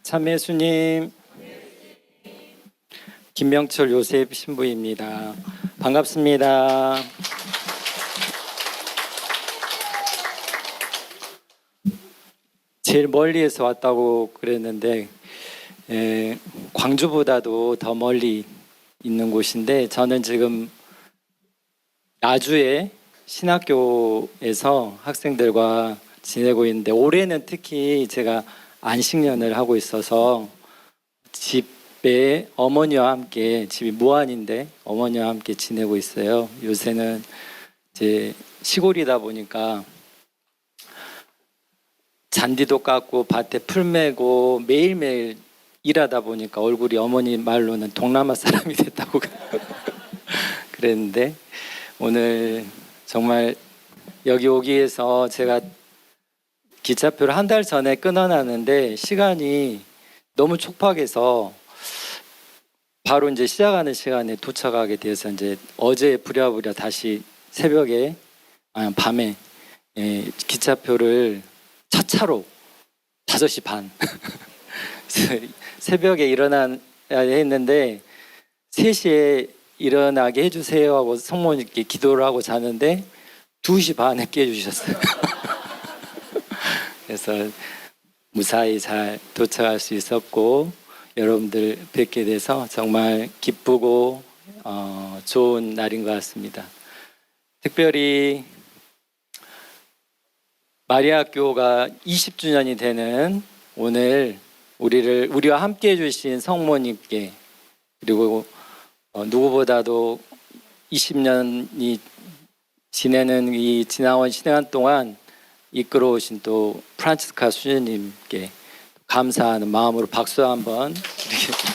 참예수님, 김명철 요셉 신부입니다. 반갑습니다. 제일 멀리에서 왔다고 그랬는데 광주보다도 더 멀리 있는 곳인데, 저는 지금 나주의 신학교에서 학생들과 지내고 있는데, 올해는 특히 제가 안식년을 하고 있어서 집에 어머니와 함께, 집이 무안인데 어머니와 함께 지내고 있어요. 요새는 이제 시골이다 보니까 잔디도 깎고 밭에 풀 메고 매일매일 일하다 보니까 얼굴이 어머니 말로는 동남아 사람이 됐다고 그랬는데, 오늘 정말 여기 오기 위해서 제가 기차표를 한 달 전에 끊어놨는데 시간이 너무 촉박해서 바로 이제 시작하는 시간에 도착하게 돼서, 이제 어제 부랴부랴 다시 새벽에 밤에 기차표를 차차로 5시 반 새벽에 일어나야 했는데 3시에 일어나게 해주세요 하고 성모님께 기도를 하고 자는데 2시 반에 깨주셨어요. 그래서 무사히 잘 도착할 수 있었고, 여러분들 뵙게 돼서 정말 기쁘고 좋은 날인 것 같습니다. 특별히 마리아학교가 20주년이 되는 오늘 우리와 함께 해주신 성모님께, 그리고 누구보다도 20년이 지내는 이 지나온 시간 동안 이끌어오신 또 프란치스카 수녀님께 감사하는 마음으로 박수 한번 드리겠습니다.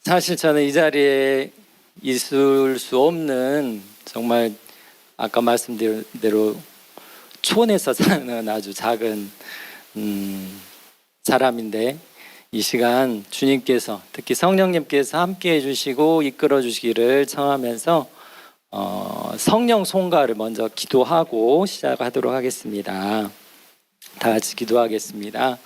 사실 저는 이 자리에 있을 수 없는, 정말 아까 말씀드린 대로 촌에서 사는 아주 작은 사람인데, 이 시간 주님께서, 특히 성령님께서 함께 해주시고 이끌어 주시기를 청하면서 성령 송가를 먼저 기도하고 시작하도록 하겠습니다. 다 같이 기도하겠습니다.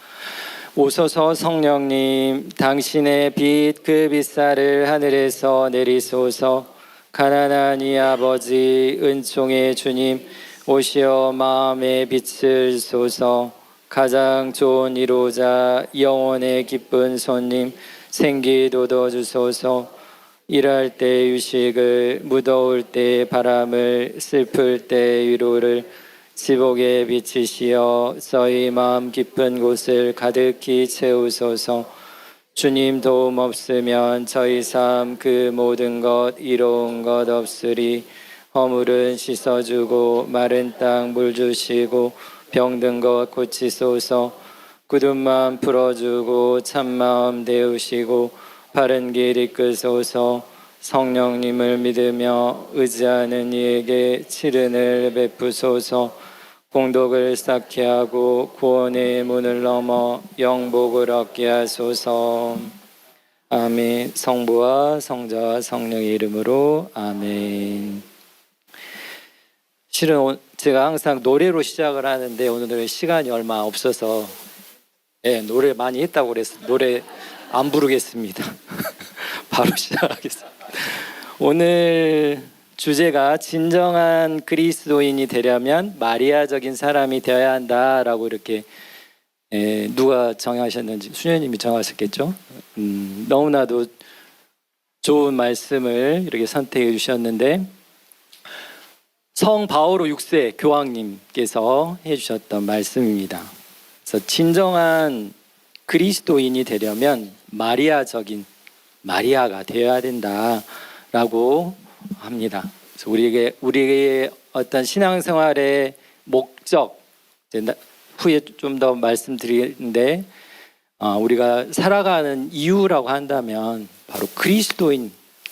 오소서 성령님, 당신의 빛 그 빛살을 하늘에서 내리소서. 가난한 이 아버지 은총의 주님, 오시어 마음의 빛을 쏘서. 가장 좋은 이로자 영혼의 기쁜 손님, 생기 돋워 주소서. 일할 때 유식을, 무더울 때 바람을, 슬플 때 위로를 지복에 비치시어 저희 마음 깊은 곳을 가득히 채우소서. 주님 도움 없으면 저희 삶 그 모든 것 이로운 것 없으리. 허물은 씻어주고 마른 땅 물 주시고 병든 것 고치소서. 굳은 마음 풀어주고 참마음 데우시고 바른 길 이끄소서. 성령님을 믿으며 의지하는 이에게 치른을 베푸소서. 공덕을 쌓게 하고 구원의 문을 넘어 영복을 얻게 하소서. 아멘. 성부와 성자와 성령의 이름으로 아멘. 실은 제가 항상 노래로 시작을 하는데 오늘은 시간이 얼마 없어서 노래 많이 했다고 그래서 노래 안 부르겠습니다. 바로 시작하겠습니다. 오늘 주제가 진정한 그리스도인이 되려면 마리아적인 사람이 되어야 한다라고 이렇게 누가 정하셨는지 수녀님이 정하셨겠죠. 너무나도 좋은 말씀을 이렇게 선택해 주셨는데, 성 바오로 6세 교황님께서 해주셨던 말씀입니다. 그래서 진정한 그리스도인이 되려면 마리아가 되어야 된다라고 합니다. 그래서 우리에게 어떤 신앙생활의 목적, 후에 좀 더 말씀드리는데, 우리가 살아가는 이유라고 한다면 바로 그리스도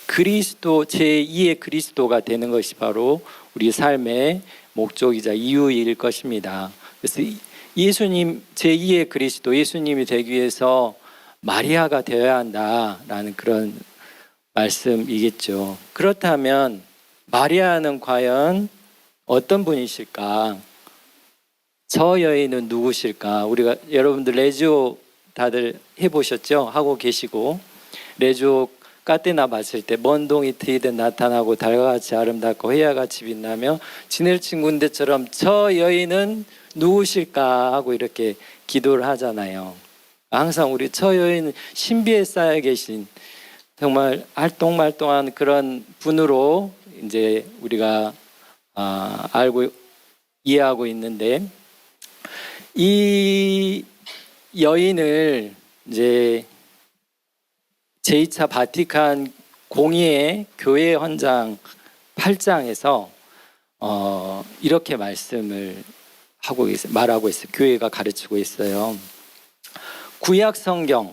제2의 그리스도가 되는 것이 바로 우리 삶의 목적이자 이유일 것입니다. 그래서 예수님, 제2의 그리스도 예수님이 되기 위해서 마리아가 되어야 한다라는 그런 말씀이겠죠. 그렇다면 마리아는 과연 어떤 분이실까? 저 여인은 누구실까? 우리가 여러분들 레지오 다들 해보셨죠? 하고 계시고 레지오 까테나 봤을 때 먼 동이 트이듯 나타나고 달과 같이 아름답고 회야같이 빛나며 지낼친 군대처럼 저 여인은 누구실까 하고 이렇게 기도를 하잖아요. 항상 우리 저 여인 신비에 쌓여 계신 정말 알똥말똥한 그런 분으로 이제 우리가 알고 이해하고 있는데 이 여인을 이제 제2차 바티칸 공의회 교회 헌장 8장에서 이렇게 말씀을 말하고 있어요. 교회가 가르치고 있어요. 구약 성경,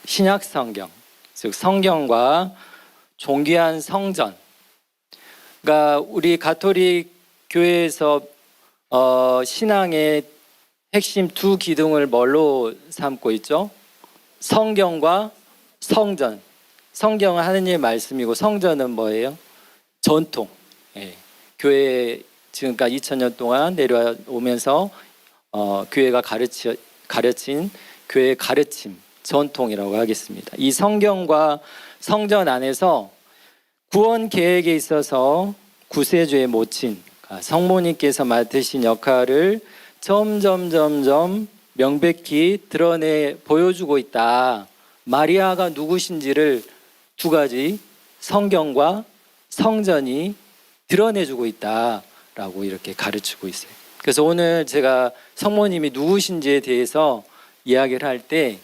신약 성경, 즉 성경과 존귀한 성전. 그러니까 우리 가톨릭 교회에서 신앙의 핵심 두 기둥을 뭘로 삼고 있죠? 성경과 성전. 성경은 하느님의 말씀이고 성전은 뭐예요? 전통. 예. 교회 지금까지 2000년 동안 내려오면서 교회가 가르친 교회의 가르침, 전통이라고 하겠습니다. 이 성경과 성전 안에서 구원 계획에 있어서 구세주의 모친 성모님께서 맡으신 역할을 점점 명백히 드러내 보여주고 있다. 마리아가 누구신지를 두 가지 성경과 성전이 드러내주고 있다라고 이렇게 가르치고 있어요. 그래서 오늘 제가 성모님이 누구신지에 대해서 이야기를 할 때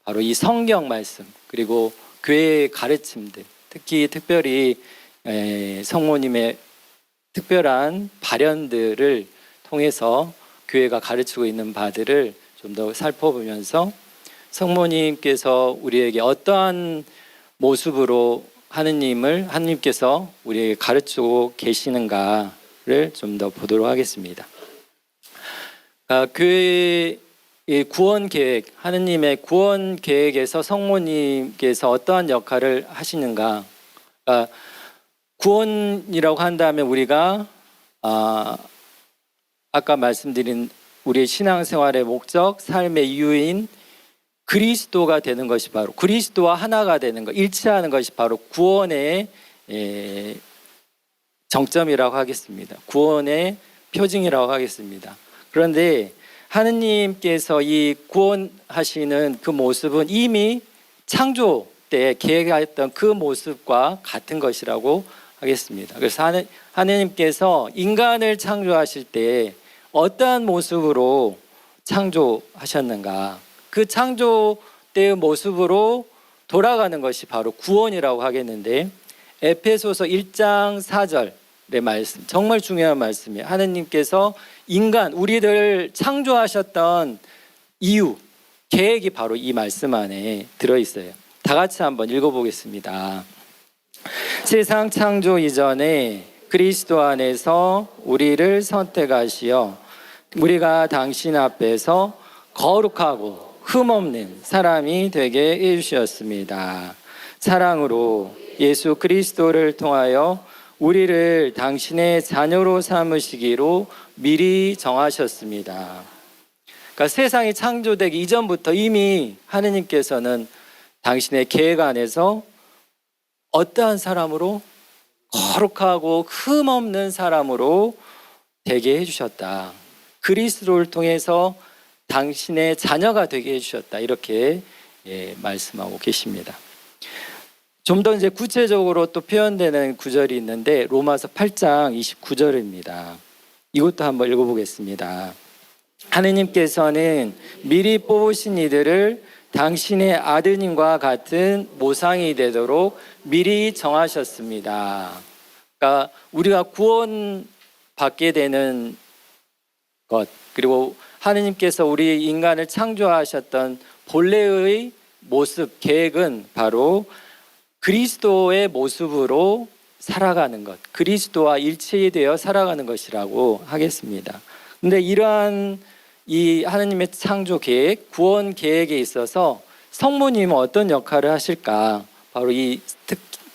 바로 이 성경 말씀 그리고 교회의 가르침들 특별히 성모님의 특별한 발현들을 통해서 교회가 가르치고 있는 바들을 좀 더 살펴보면서 성모님께서 우리에게 어떠한 모습으로 하느님께서 우리에게 가르치고 계시는가를 좀 더 보도록 하겠습니다. 교회의 구원 계획, 하느님의 구원 계획에서 성모님께서 어떠한 역할을 하시는가? 구원이라고 한다면 우리가 아까 말씀드린 우리의 신앙생활의 목적, 삶의 이유인 그리스도가 되는 것이 바로 그리스도와 하나가 되는 것, 일치하는 것이 바로 구원의 정점이라고 하겠습니다. 구원의 표징이라고 하겠습니다. 그런데 하느님께서 이 구원하시는 그 모습은 이미 창조 때 계획했던 그 모습과 같은 것이라고 하겠습니다. 그래서 하느님께서 인간을 창조하실 때 어떠한 모습으로 창조하셨는가? 그 창조 때의 모습으로 돌아가는 것이 바로 구원이라고 하겠는데 에페소서 1장 4절의 말씀 정말 중요한 말씀이에요. 하느님께서 인간 우리를 창조하셨던 이유 계획이 바로 이 말씀 안에 들어있어요. 다 같이 한번 읽어보겠습니다. 세상 창조 이전에 그리스도 안에서 우리를 선택하시어 우리가 당신 앞에서 거룩하고 흠없는 사람이 되게 해주셨습니다. 사랑으로 예수 그리스도를 통하여 우리를 당신의 자녀로 삼으시기로 미리 정하셨습니다. 그러니까 세상이 창조되기 이전부터 이미 하느님께서는 당신의 계획 안에서 어떠한 사람으로 거룩하고 흠없는 사람으로 되게 해주셨다. 그리스도를 통해서 당신의 자녀가 되게 해주셨다. 이렇게 말씀하고 계십니다. 좀 더 이제 구체적으로 또 표현되는 구절이 있는데 로마서 8장 29절입니다. 이것도 한번 읽어보겠습니다. 하느님께서는 미리 뽑으신 이들을 당신의 아드님과 같은 모상이 되도록 미리 정하셨습니다. 그러니까 우리가 구원받게 되는 것 그리고 하느님께서 우리 인간을 창조하셨던 본래의 모습 계획은 바로 그리스도의 모습으로 살아가는 것, 그리스도와 일체되어 살아가는 것이라고 하겠습니다. 근데 이러한 이 하느님의 창조 계획, 구원 계획에 있어서 성모님은 어떤 역할을 하실까? 바로 이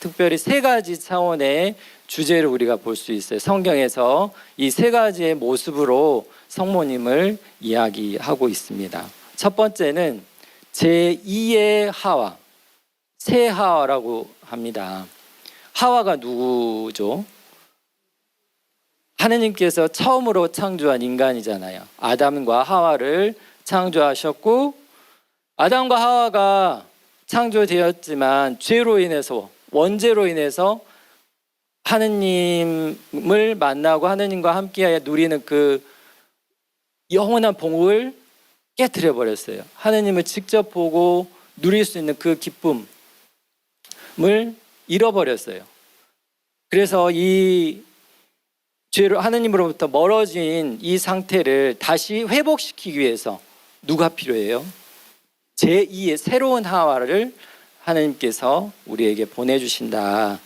특별히 세 가지 차원의 주제를 우리가 볼 수 있어요. 성경에서 이 세 가지의 모습으로 성모님을 이야기하고 있습니다. 첫 번째는 제2의 하와, 새 하와라고 합니다. 하와가 누구죠? 하느님께서 처음으로 창조한 인간이잖아요. 아담과 하와를 창조하셨고, 아담과 하와가 창조되었지만 죄로 인해서, 원죄로 인해서 하느님을 만나고 하느님과 함께 누리는 그 영원한 복을 깨트려 버렸어요. 하느님을 직접 보고 누릴 수 있는 그 기쁨을 잃어버렸어요. 그래서 이 죄로 하느님으로부터 멀어진 이 상태를 다시 회복시키기 위해서 누가 필요해요? 제2의 새로운 하와를 하느님께서 우리에게 보내주신다.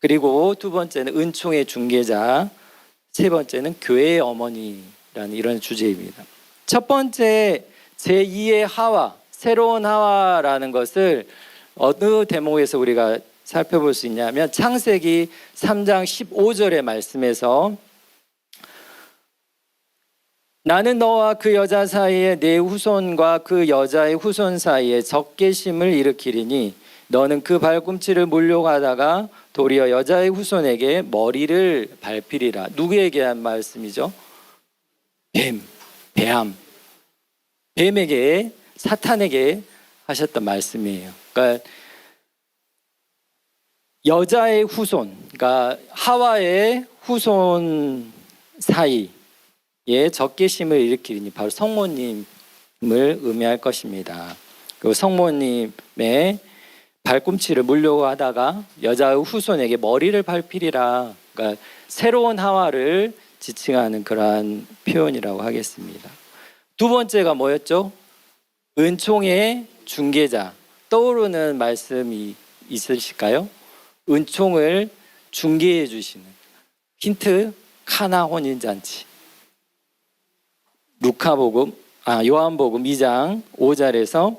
그리고 두 번째는 은총의 중개자, 세 번째는 교회의 어머니라는 이런 주제입니다. 첫 번째 제2의 하와, 새로운 하와라는 것을 어느 대목에서 우리가 살펴볼 수 있냐면 창세기 3장 15절의 말씀에서 나는 너와 그 여자 사이에 내 후손과 그 여자의 후손 사이에 적개심을 일으키리니 너는 그 발꿈치를 물려가다가 도리어 여자의 후손에게 머리를 밟히리라. 누구에게 한 말씀이죠? 뱀에게, 사탄에게 하셨던 말씀이에요. 그러니까 여자의 후손, 그러니까 하와의 후손 사이에 적개심을 일으키니 바로 성모님을 의미할 것입니다. 그리고 성모님의 발꿈치를 물려고 하다가 여자의 후손에게 머리를 밟히리라. 그러니까 새로운 하와를 지칭하는 그러한 표현이라고 하겠습니다. 두 번째가 뭐였죠? 은총의 중개자. 떠오르는 말씀이 있으실까요? 은총을 중개해 주시는 힌트, 카나 혼인잔치. 요한복음 2장 5절에서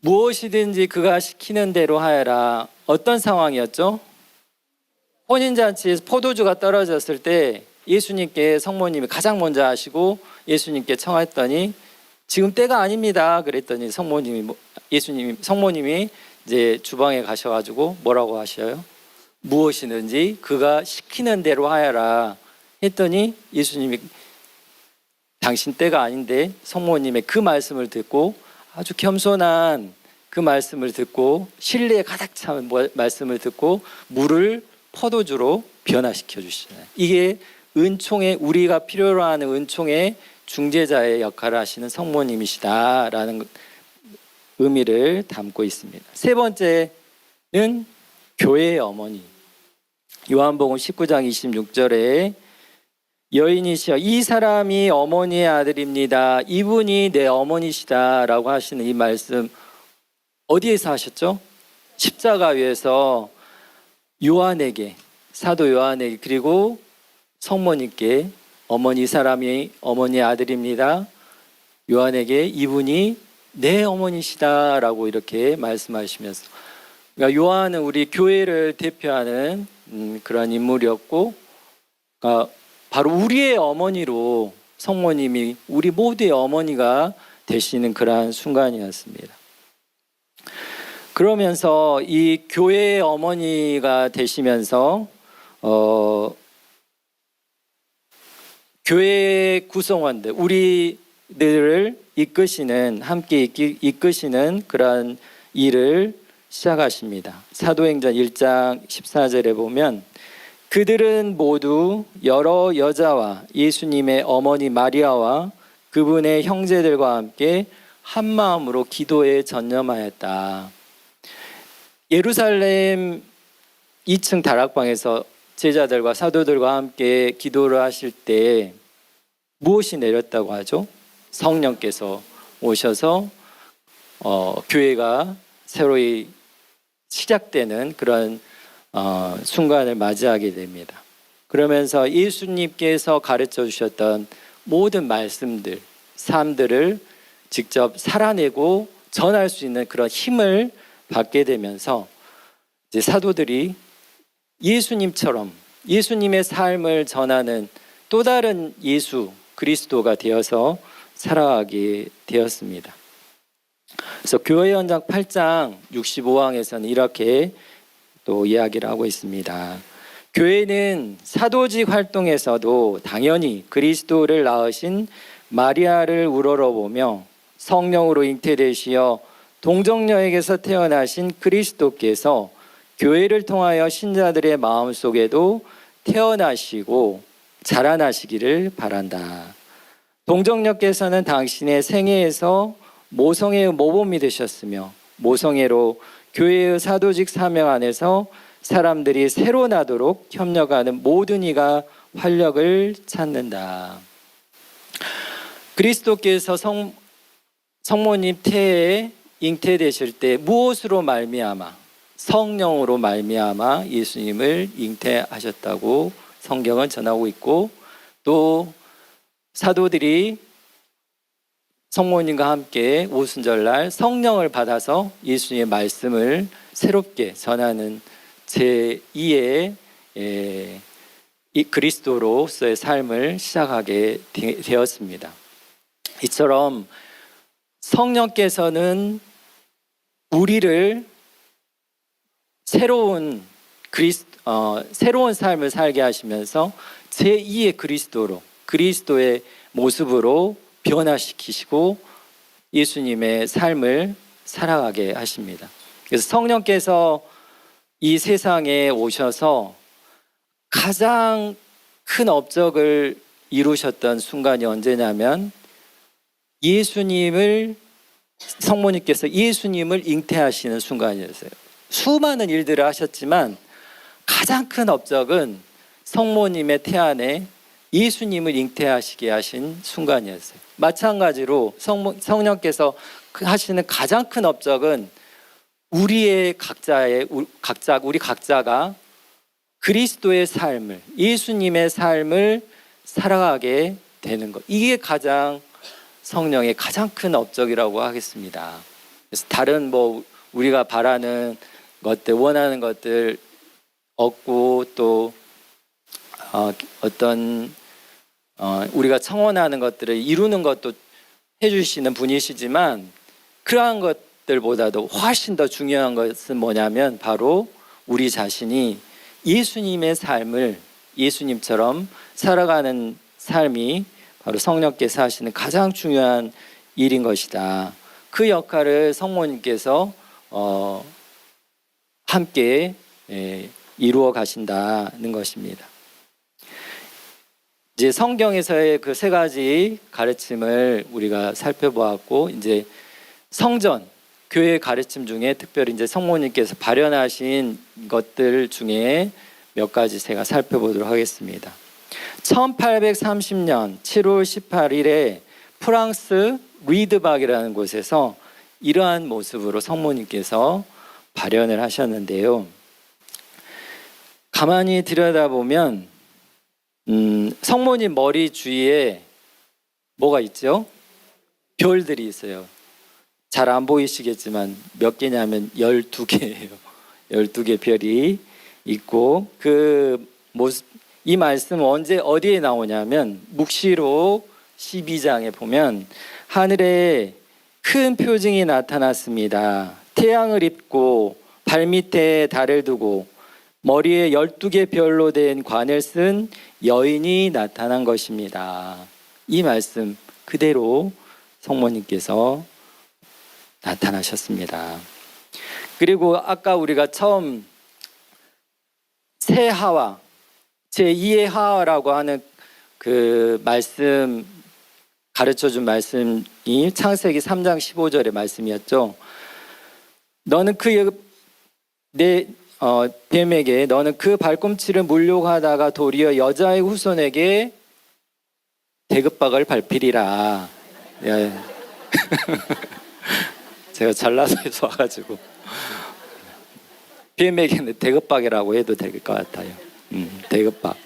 무엇이든지 그가 시키는 대로 하여라. 어떤 상황이었죠? 혼인잔치에서 포도주가 떨어졌을 때 예수님께 성모님이 가장 먼저 하시고 예수님께 청했더니 지금 때가 아닙니다. 그랬더니 성모님이 이제 주방에 가셔가지고 뭐라고 하셔요? 무엇이든지 그가 시키는 대로 하여라 했더니 예수님이 당신 때가 아닌데 성모님의 그 말씀을 듣고 아주 겸손한 그 말씀을 듣고 신뢰에 가득 찬 말씀을 듣고 물을 포도주로 변화시켜 주시잖아요. 이게 우리가 필요로 하는 은총의 중재자의 역할을 하시는 성모님이시다라는 의미를 담고 있습니다. 세 번째는 교회의 어머니. 요한복음 19장 26절에 여인이시여 이 사람이 어머니의 아들입니다. 이분이 내 어머니시다라고 하시는 이 말씀 어디에서 하셨죠? 십자가 위에서 사도 요한에게 그리고 성모님께 이 사람이 어머니의 아들입니다. 요한에게 이분이 내 어머니시다라고 이렇게 말씀하시면서 그러니까 요한은 우리 교회를 대표하는 그런 인물이었고 그러니까 바로 우리의 어머니로 성모님이 우리 모두의 어머니가 되시는 그러한 순간이었습니다. 그러면서 이 교회의 어머니가 되시면서 교회 구성원들, 우리들을 함께 이끄시는 그러한 일을 시작하십니다. 사도행전 1장 14절에 보면 그들은 모두 여러 여자와 예수님의 어머니 마리아와 그분의 형제들과 함께 한 마음으로 기도에 전념하였다. 예루살렘 2층 다락방에서 제자들과 사도들과 함께 기도를 하실 때 무엇이 내렸다고 하죠? 성령께서 오셔서 교회가 새로이 시작되는 그런 순간을 맞이하게 됩니다. 그러면서 예수님께서 가르쳐 주셨던 모든 말씀들, 삶들을 직접 살아내고 전할 수 있는 그런 힘을 받게 되면서 이제 사도들이 예수님처럼 예수님의 삶을 전하는 또 다른 예수 그리스도가 되어서 살아가게 되었습니다. 그래서 교회 현장 8장 65항에서는 이렇게 또 이야기를 하고 있습니다. 교회는 사도직 활동에서도 당연히 그리스도를 낳으신 마리아를 우러러보며 성령으로 잉태되시어 동정녀에게서 태어나신 그리스도께서 교회를 통하여 신자들의 마음속에도 태어나시고 자라나시기를 바란다. 동정녀께서는 당신의 생애에서 모성애의 모범이 되셨으며 모성애로 교회의 사도직 사명 안에서 사람들이 새로 나도록 협력하는 모든 이가 활력을 찾는다. 그리스도께서 성모님 태에 잉태되실 때 무엇으로 말미암아 성령으로 말미암아 예수님을 잉태하셨다고 성경은 전하고 있고 또 사도들이 성모님과 함께 오순절날 성령을 받아서 예수님의 말씀을 새롭게 전하는 제2의 그리스도로서의 삶을 시작하게 되었습니다. 이처럼 성령께서는 우리를 새로운 삶을 살게 하시면서 제2의 그리스도의 모습으로 변화시키시고 예수님의 삶을 살아가게 하십니다. 그래서 성령께서 이 세상에 오셔서 가장 큰 업적을 이루셨던 순간이 언제냐면 성모님께서 예수님을 잉태하시는 순간이었어요. 수많은 일들을 하셨지만 가장 큰 업적은 성모님의 태안에 예수님을 잉태하시게 하신 순간이었어요. 마찬가지로 성령께서 하시는 가장 큰 업적은 우리 각자가 그리스도의 삶을, 예수님의 삶을 살아가게 되는 것. 이게 가장 성령의 가장 큰 업적이라고 하겠습니다. 그래서 다른 우리가 바라는 것들, 원하는 것들 얻고 또 어떤 우리가 청원하는 것들을 이루는 것도 해주시는 분이시지만 그러한 것들보다도 훨씬 더 중요한 것은 뭐냐면 바로 우리 자신이 예수님의 삶을 예수님처럼 살아가는 삶이 바로 성령께서 하시는 가장 중요한 일인 것이다. 그 역할을 성모님께서 함께 이루어 가신다는 것입니다. 이제 성경에서의 그 세 가지 가르침을 우리가 살펴보았고 이제 성전 교회의 가르침 중에 특별히 이제 성모님께서 발현하신 것들 중에 몇 가지 제가 살펴보도록 하겠습니다. 1830년 7월 18일에 프랑스 리드박이라는 곳에서 이러한 모습으로 성모님께서 발현을 하셨는데요. 가만히 들여다보면 성모님 머리 주위에 뭐가 있죠? 별들이 있어요. 잘 안 보이시겠지만 몇 개냐면 12개예요. 12개 별이 있고 그 모습, 이 말씀 어디에 나오냐면 묵시록 12장에 보면 하늘에 큰 표징이 나타났습니다. 태양을 입고 발밑에 달을 두고 머리에 12개 별로 된 관을 쓴 여인이 나타난 것입니다. 이 말씀 그대로 성모님께서 나타나셨습니다. 그리고 아까 우리가 처음 새 하와 제2의 하와라고 하는 그 말씀 가르쳐준 말씀이 창세기 3장 15절의 말씀이었죠. 너는 뱀에게 너는 그 발꿈치를 물려고 하다가 도리어 여자의 후손에게 대급박을 밟히리라. 예. 제가 전라도에서 와가지고 뱀에게는 대급박이라고 해도 될 것 같아요. 대급박을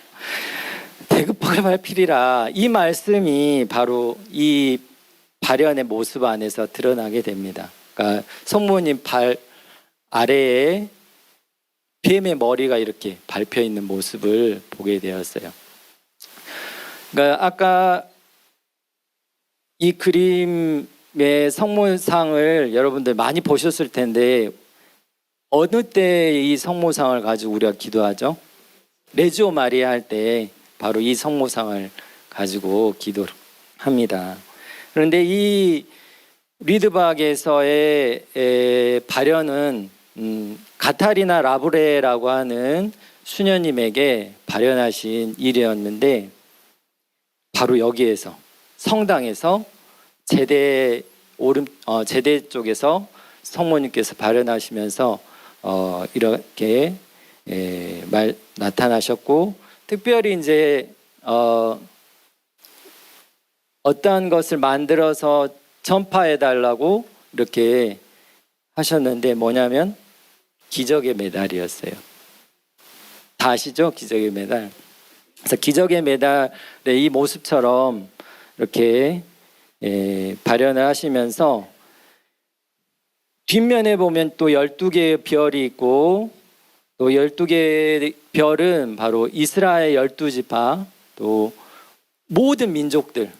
밟히리라. 이 말씀이 바로 이 발현의 모습 안에서 드러나게 됩니다. 그러니까 성모님 발 아래에 뱀의 머리가 이렇게 밟혀 있는 모습을 보게 되었어요. 그러니까 아까 이 그림의 성모상을 여러분들 많이 보셨을 텐데 어느 때 이 성모상을 가지고 우리가 기도하죠? 레지오 마리아 할 때 바로 이 성모상을 가지고 기도를 합니다. 그런데 이 리드박에서의 발현은 가타리나 라브레라고 하는 수녀님에게 발현하신 일이었는데 바로 여기에서 성당에서 제대 쪽에서 성모님께서 발현하시면서 이렇게 나타나셨고 특별히 이제 어떠한 것을 만들어서 전파해 달라고 이렇게 하셨는데 뭐냐면 기적의 메달이었어요. 다 아시죠? 기적의 메달. 그래서 기적의 메달의 이 모습처럼 이렇게 발현을 하시면서 뒷면에 보면 또 12개의 별이 있고 또 12개의 별은 바로 이스라엘 12지파 또 모든 민족들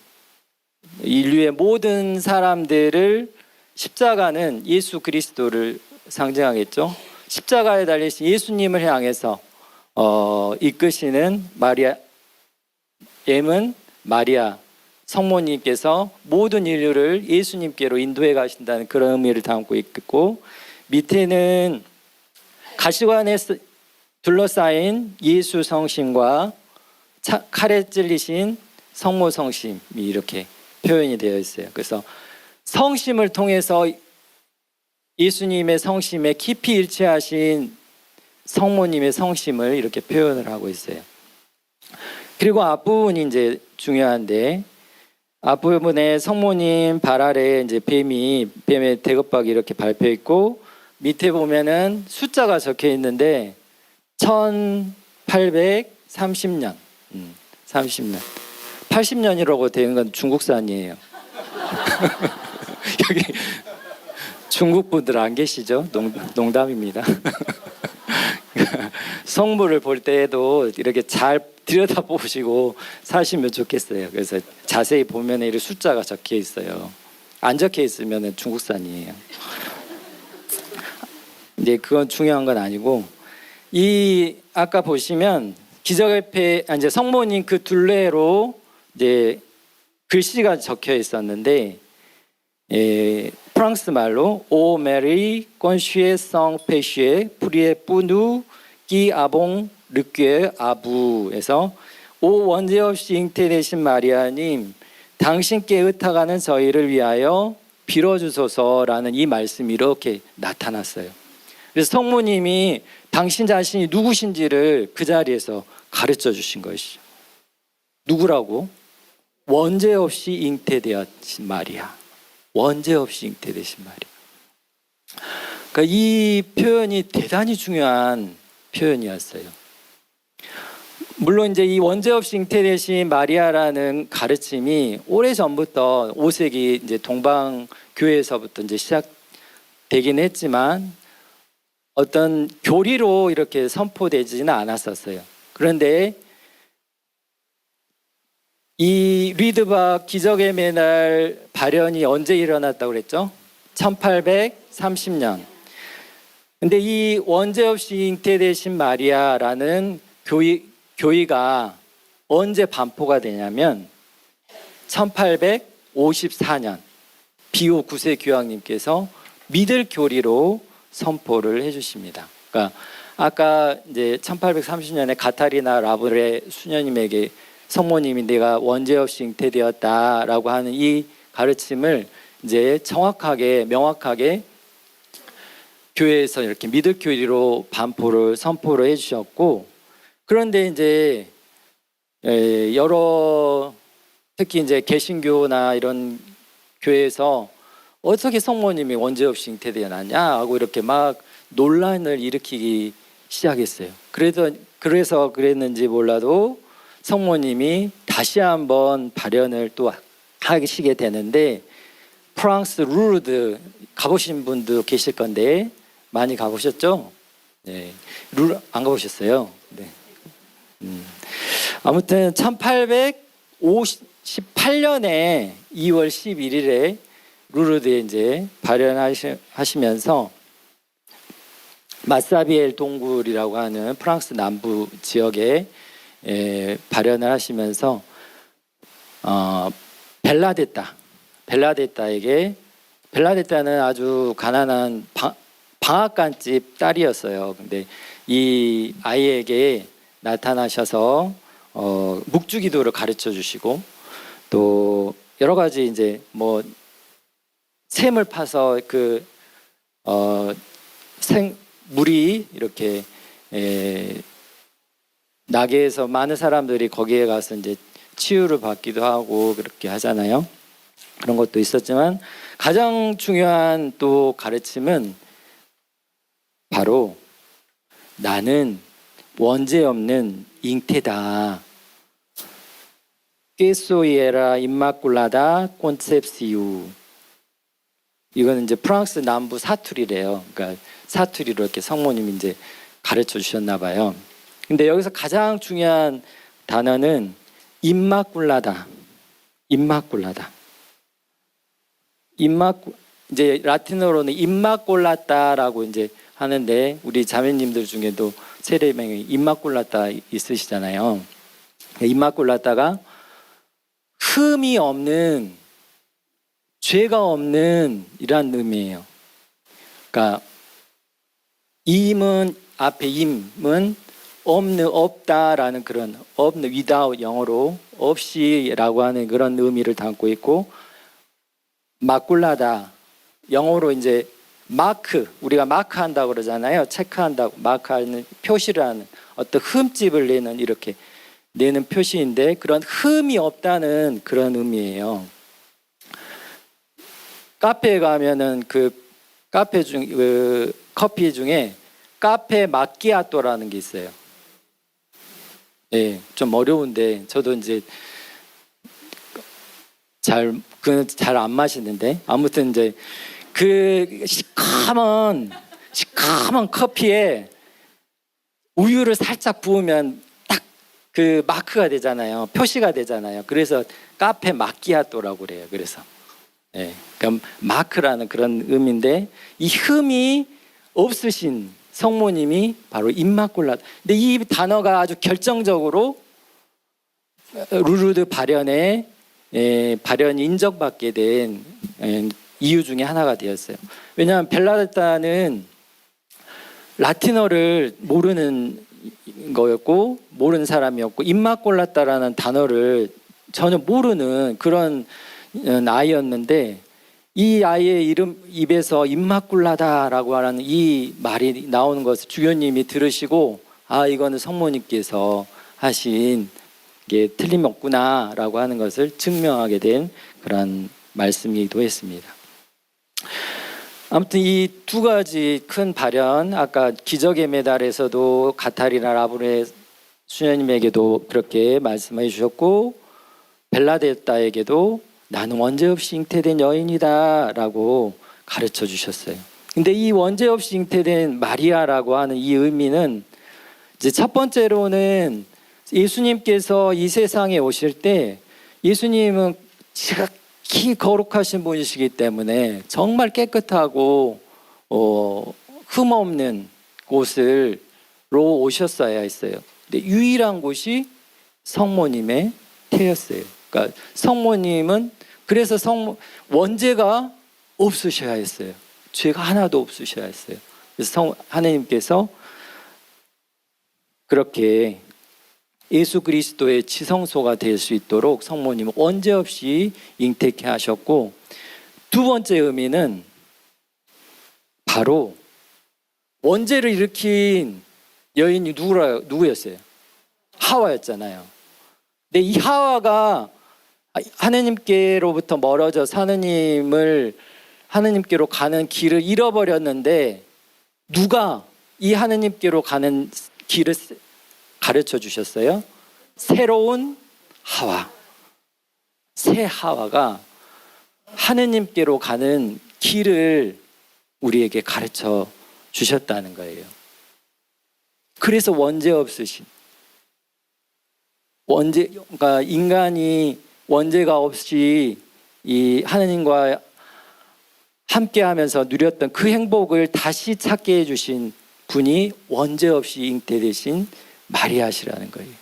인류의 모든 사람들을 십자가는 예수 그리스도를 상징하겠죠. 십자가에 달리신 예수님을 향해서 이끄시는 마리아 M은 마리아 성모님께서 모든 인류를 예수님께로 인도해 가신다는 그런 의미를 담고 있고 밑에는 가시관에 둘러싸인 예수 성심과 칼에 찔리신 성모 성심이 이렇게 표현이 되어 있어요. 그래서 성심을 통해서 예수님의 성심에 깊이 일치하신 성모님의 성심을 이렇게 표현을 하고 있어요. 그리고 앞부분이 이제 중요한데 앞부분에 성모님 발 아래 이제 뱀의 대급박이 이렇게 밟혀 있고 밑에 보면은 숫자가 적혀 있는데 1830년 30년 80년이라고 되는 건 중국산이에요. 여기 중국 분들 안 계시죠? 농담입니다. 성물을 볼 때에도 이렇게 잘 들여다보시고 사시면 좋겠어요. 그래서 자세히 보면 이 숫자가 적혀 있어요. 안 적혀 있으면 중국산이에요. 이제 그건 중요한 건 아니고 이 아까 보시면 기적의 배 이제 성모님 그 둘레로 이제 글씨가 적혀 있었는데 프랑스 말로 오 메리 꼰슈에 성 페슈에 프리에 뿌누 기 아봉 르괴 아부에서 오 원죄 없이 잉태되신 마리아님 당신께 의탁하는 저희를 위하여 빌어주소서라는 이 말씀이 이렇게 나타났어요. 그래서 성모님이 당신 자신이 누구신지를 그 자리에서 가르쳐 주신 것이죠. 누구라고? 원죄 없이 잉태되신 마리아. 원죄 없이 잉태되신 마리아. 그러니까 이 표현이 대단히 중요한 표현이었어요. 물론 이제 이 원죄 없이 잉태되신 마리아라는 가르침이 오래 전부터 5세기 이제 동방 교회에서부터 이제 시작되긴 했지만 어떤 교리로 이렇게 선포되지는 않았었어요. 그런데 이 리드박 기적의 메달 발현이 언제 일어났다고 그랬죠? 1830년. 근데 이 원죄 없이 잉태되신 마리아라는 교의가 언제 반포가 되냐면 1854년 비오 9세 교황님께서 믿을 교리로 선포를 해주십니다. 그러니까 아까 이제 1830년에 가타리나 라브레 수녀님에게 성모님이 내가 원죄 없이 잉태되었다라고 하는 이 가르침을 이제 정확하게 명확하게 교회에서 이렇게 믿을 교리로 선포를 해주셨고 그런데 이제 여러 특히 이제 개신교나 이런 교회에서 어떻게 성모님이 원죄 없이 잉태되었냐 하고 이렇게 막 논란을 일으키기 시작했어요. 그래서 그랬는지 몰라도 성모님이 다시 한번 발현을 또 하시게 되는데 프랑스 루르드 가보신 분도 계실 건데 많이 가보셨죠? 네. 룰 안 가보셨어요? 네. 아무튼 1858년에 2월 11일에 루르드에 이제 발현하시면서 마사비엘 동굴이라고 하는 프랑스 남부 지역에 발현을 하시면서 벨라데타에게, 벨라데타는 아주 가난한 방앗간집 딸이었어요. 근데 이 아이에게 나타나셔서 묵주기도를 가르쳐 주시고, 또 여러 가지 이제 뭐 샘을 파서 물이 이렇게 나게 해서 많은 사람들이 거기에 가서 이제 치유를 받기도 하고 그렇게 하잖아요. 그런 것도 있었지만 가장 중요한 또 가르침은 바로 나는 원죄 없는 잉태다. 깨소이에라 임마culada 콘셉시우. 이거는 이제 프랑스 남부 사투리래요. 그러니까 사투리로 이렇게 성모님이 이제 가르쳐 주셨나 봐요. 근데 여기서 가장 중요한 단어는 임마culada. 이제 라틴어로는 임마꼴라따라고 이제 하는데, 우리 자매님들 중에도 세례명이 임마꼴라따 있으시잖아요. 임마꼴라따가 흠이 없는, 죄가 없는 이란 의미예요. 그러니까 임은 앞에 임은 없는, 없다라는 그런 없는, without 영어로 없이라고 하는 그런 의미를 담고 있고, 마꿀라다 영어로 이제 마크, 우리가 마크 한다고 그러잖아요. 체크한다고, 마크하는, 표시를 하는, 어떤 흠집을 내는, 이렇게 내는 표시인데, 그런 흠이 없다는 그런 의미예요. 카페에 가면은 커피 중에 카페 마끼아또라는 게 있어요. 예, 좀 어려운데 저도 이제 잘 안 마시는데, 아무튼 이제 그 시커먼 커피에 우유를 살짝 부으면 딱 그 마크가 되잖아요. 표시가 되잖아요. 그래서 카페 마끼아또라고 그래요. 그래서 그러니까 마크라는 그런 의미인데, 이 흠이 없으신 성모님이 바로 임마culada. 근데 이 단어가 아주 결정적으로 루르드 발현이 인정받게 된 이유 중에 하나가 되었어요. 왜냐하면 벨라데타는 라틴어를 모르는 거였고, 모르는 사람이었고, 임마꼴라따라는 단어를 전혀 모르는 그런 아이였는데, 이 아이의 입에서 임마culada라고 하는 이 말이 나오는 것을 주교님이 들으시고, 아, 이거는 성모님께서 하신 게 틀림없구나라고 하는 것을 증명하게 된 그런 말씀이기도 했습니다. 아무튼 이 두 가지 큰 발현, 아까 기적의 메달에서도 가타리나 라브레 수녀님에게도 그렇게 말씀해 주셨고, 벨라데타에게도 나는 원죄 없이 잉태된 여인이다 라고 가르쳐 주셨어요. 근데 이 원죄 없이 잉태된 마리아라고 하는 이 의미는, 이제 첫 번째로는 예수님께서 이 세상에 오실 때, 예수님은 지극히 거룩하신 분이시기 때문에 정말 깨끗하고 흠 없는 곳으로 오셨어야 했어요. 근데 유일한 곳이 성모님의 태였어요. 그러니까 성모님은, 그래서 원죄가 없으셔야 했어요. 죄가 하나도 없으셔야 했어요. 그래서 하나님께서 그렇게 예수 그리스도의 지성소가 될 수 있도록 성모님은 원죄 없이 잉태케 하셨고, 두 번째 의미는 바로 원죄를 일으킨 여인이 누구였어요? 하와였잖아요. 근데 이 하와가 하느님께로부터 멀어져서 하느님께로 가는 길을 잃어버렸는데, 누가 이 하느님께로 가는 길을 가르쳐 주셨어요? 새로운 하와, 새 하와가 하느님께로 가는 길을 우리에게 가르쳐 주셨다는 거예요. 그래서 원죄 없으신, 그러니까 인간이 원죄가 없이 이 하느님과 함께하면서 누렸던 그 행복을 다시 찾게 해주신 분이 원죄 없이 잉태되신 마리아시라는 거예요.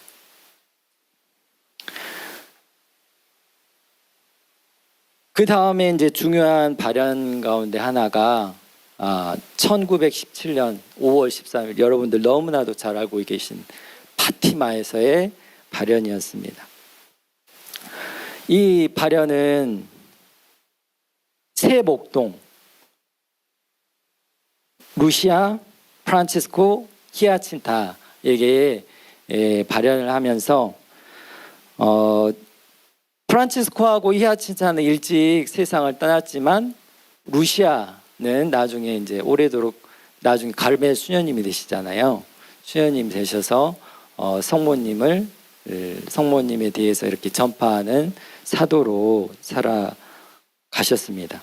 그 다음에 이제 중요한 발현 가운데 하나가 1917년 5월 13일, 여러분들 너무나도 잘 알고 계신 파티마에서의 발현이었습니다. 이 발현은 새 목동 루시아 프란치스코 히아친타에게 발현을 하면서 프란치스코하고 히아친타는 일찍 세상을 떠났지만 루시아는 나중에 이제 오래도록 나중에 갈멜 수녀님이 되시잖아요. 수녀님 되셔서 성모님에 대해서 이렇게 전파하는 사도로 살아가셨습니다.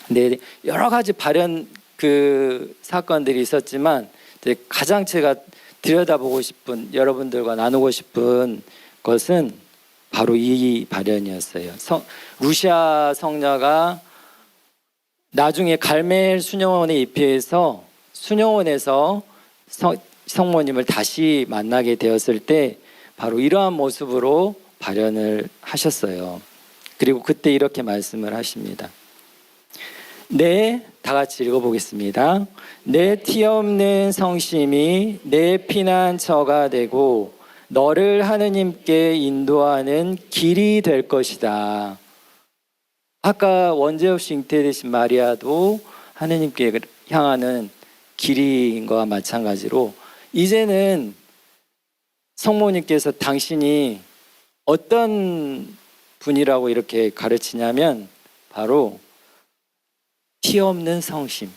근데 여러 가지 발현 그 사건들이 있었지만 이제 가장 제가 들여다보고 싶은, 여러분들과 나누고 싶은 것은 바로 이 발현이었어요. 루시아 성녀가 나중에 갈멜 수녀원에 입회해서 수녀원에서 성모님을 다시 만나게 되었을 때 바로 이러한 모습으로 발현을 하셨어요. 그리고 그때 이렇게 말씀을 하십니다. 다 같이 읽어보겠습니다. 내 티 없는 성심이 내 피난처가 되고 너를 하느님께 인도하는 길이 될 것이다. 아까 원죄 없이 잉태되신 마리아도 하느님께 향하는 길인 것과 마찬가지로 이제는 성모님께서 당신이 어떤 분이라고 이렇게 가르치냐면 바로 티 없는 성심.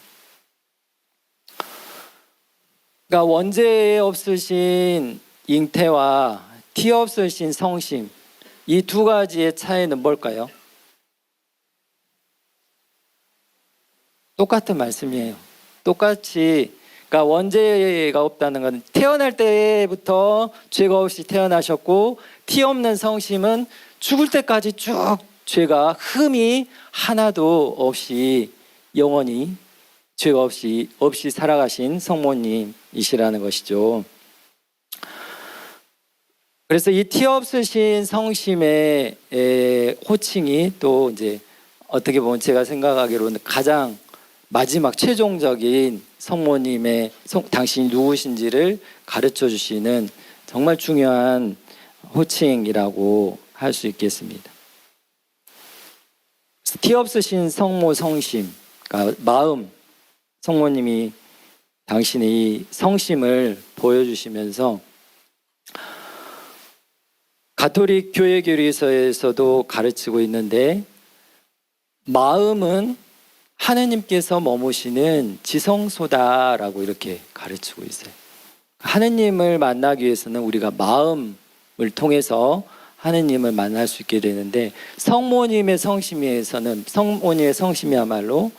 그러니까 원죄 없으신 잉태와 티 없으신 성심, 이 두 가지의 차이는 뭘까요? 똑같은 말씀이에요. 똑같이, 그러니까 원죄가 없다는 건 태어날 때부터 죄가 없이 태어나셨고, 티 없는 성심은 죽을 때까지 쭉 죄가 흠이 하나도 없이 영원히 죄가 없이 살아가신 성모님이시라는 것이죠. 그래서 이 티 없으신 성심의 호칭이 또 이제 어떻게 보면 제가 생각하기로는 가장 마지막 최종적인 성모님의 당신이 누구신지를 가르쳐 주시는 정말 중요한 호칭이라고 할 수 있겠습니다. 티 없으신 성모 성심, 그러니까 마음, 성모님이 당신의 이 성심을 보여주시면서 가톨릭 교회 교리서에서도 가르치고 있는데 마음은 하느님께서 머무시는 지성소다라고 이렇게 가르치고 있어요. 하느님을 만나기 위해서는 우리가 마음을 통해서 하느님을 만날 수 있게 되는데 성모님의 성심에서는 성모님의 성심이야말로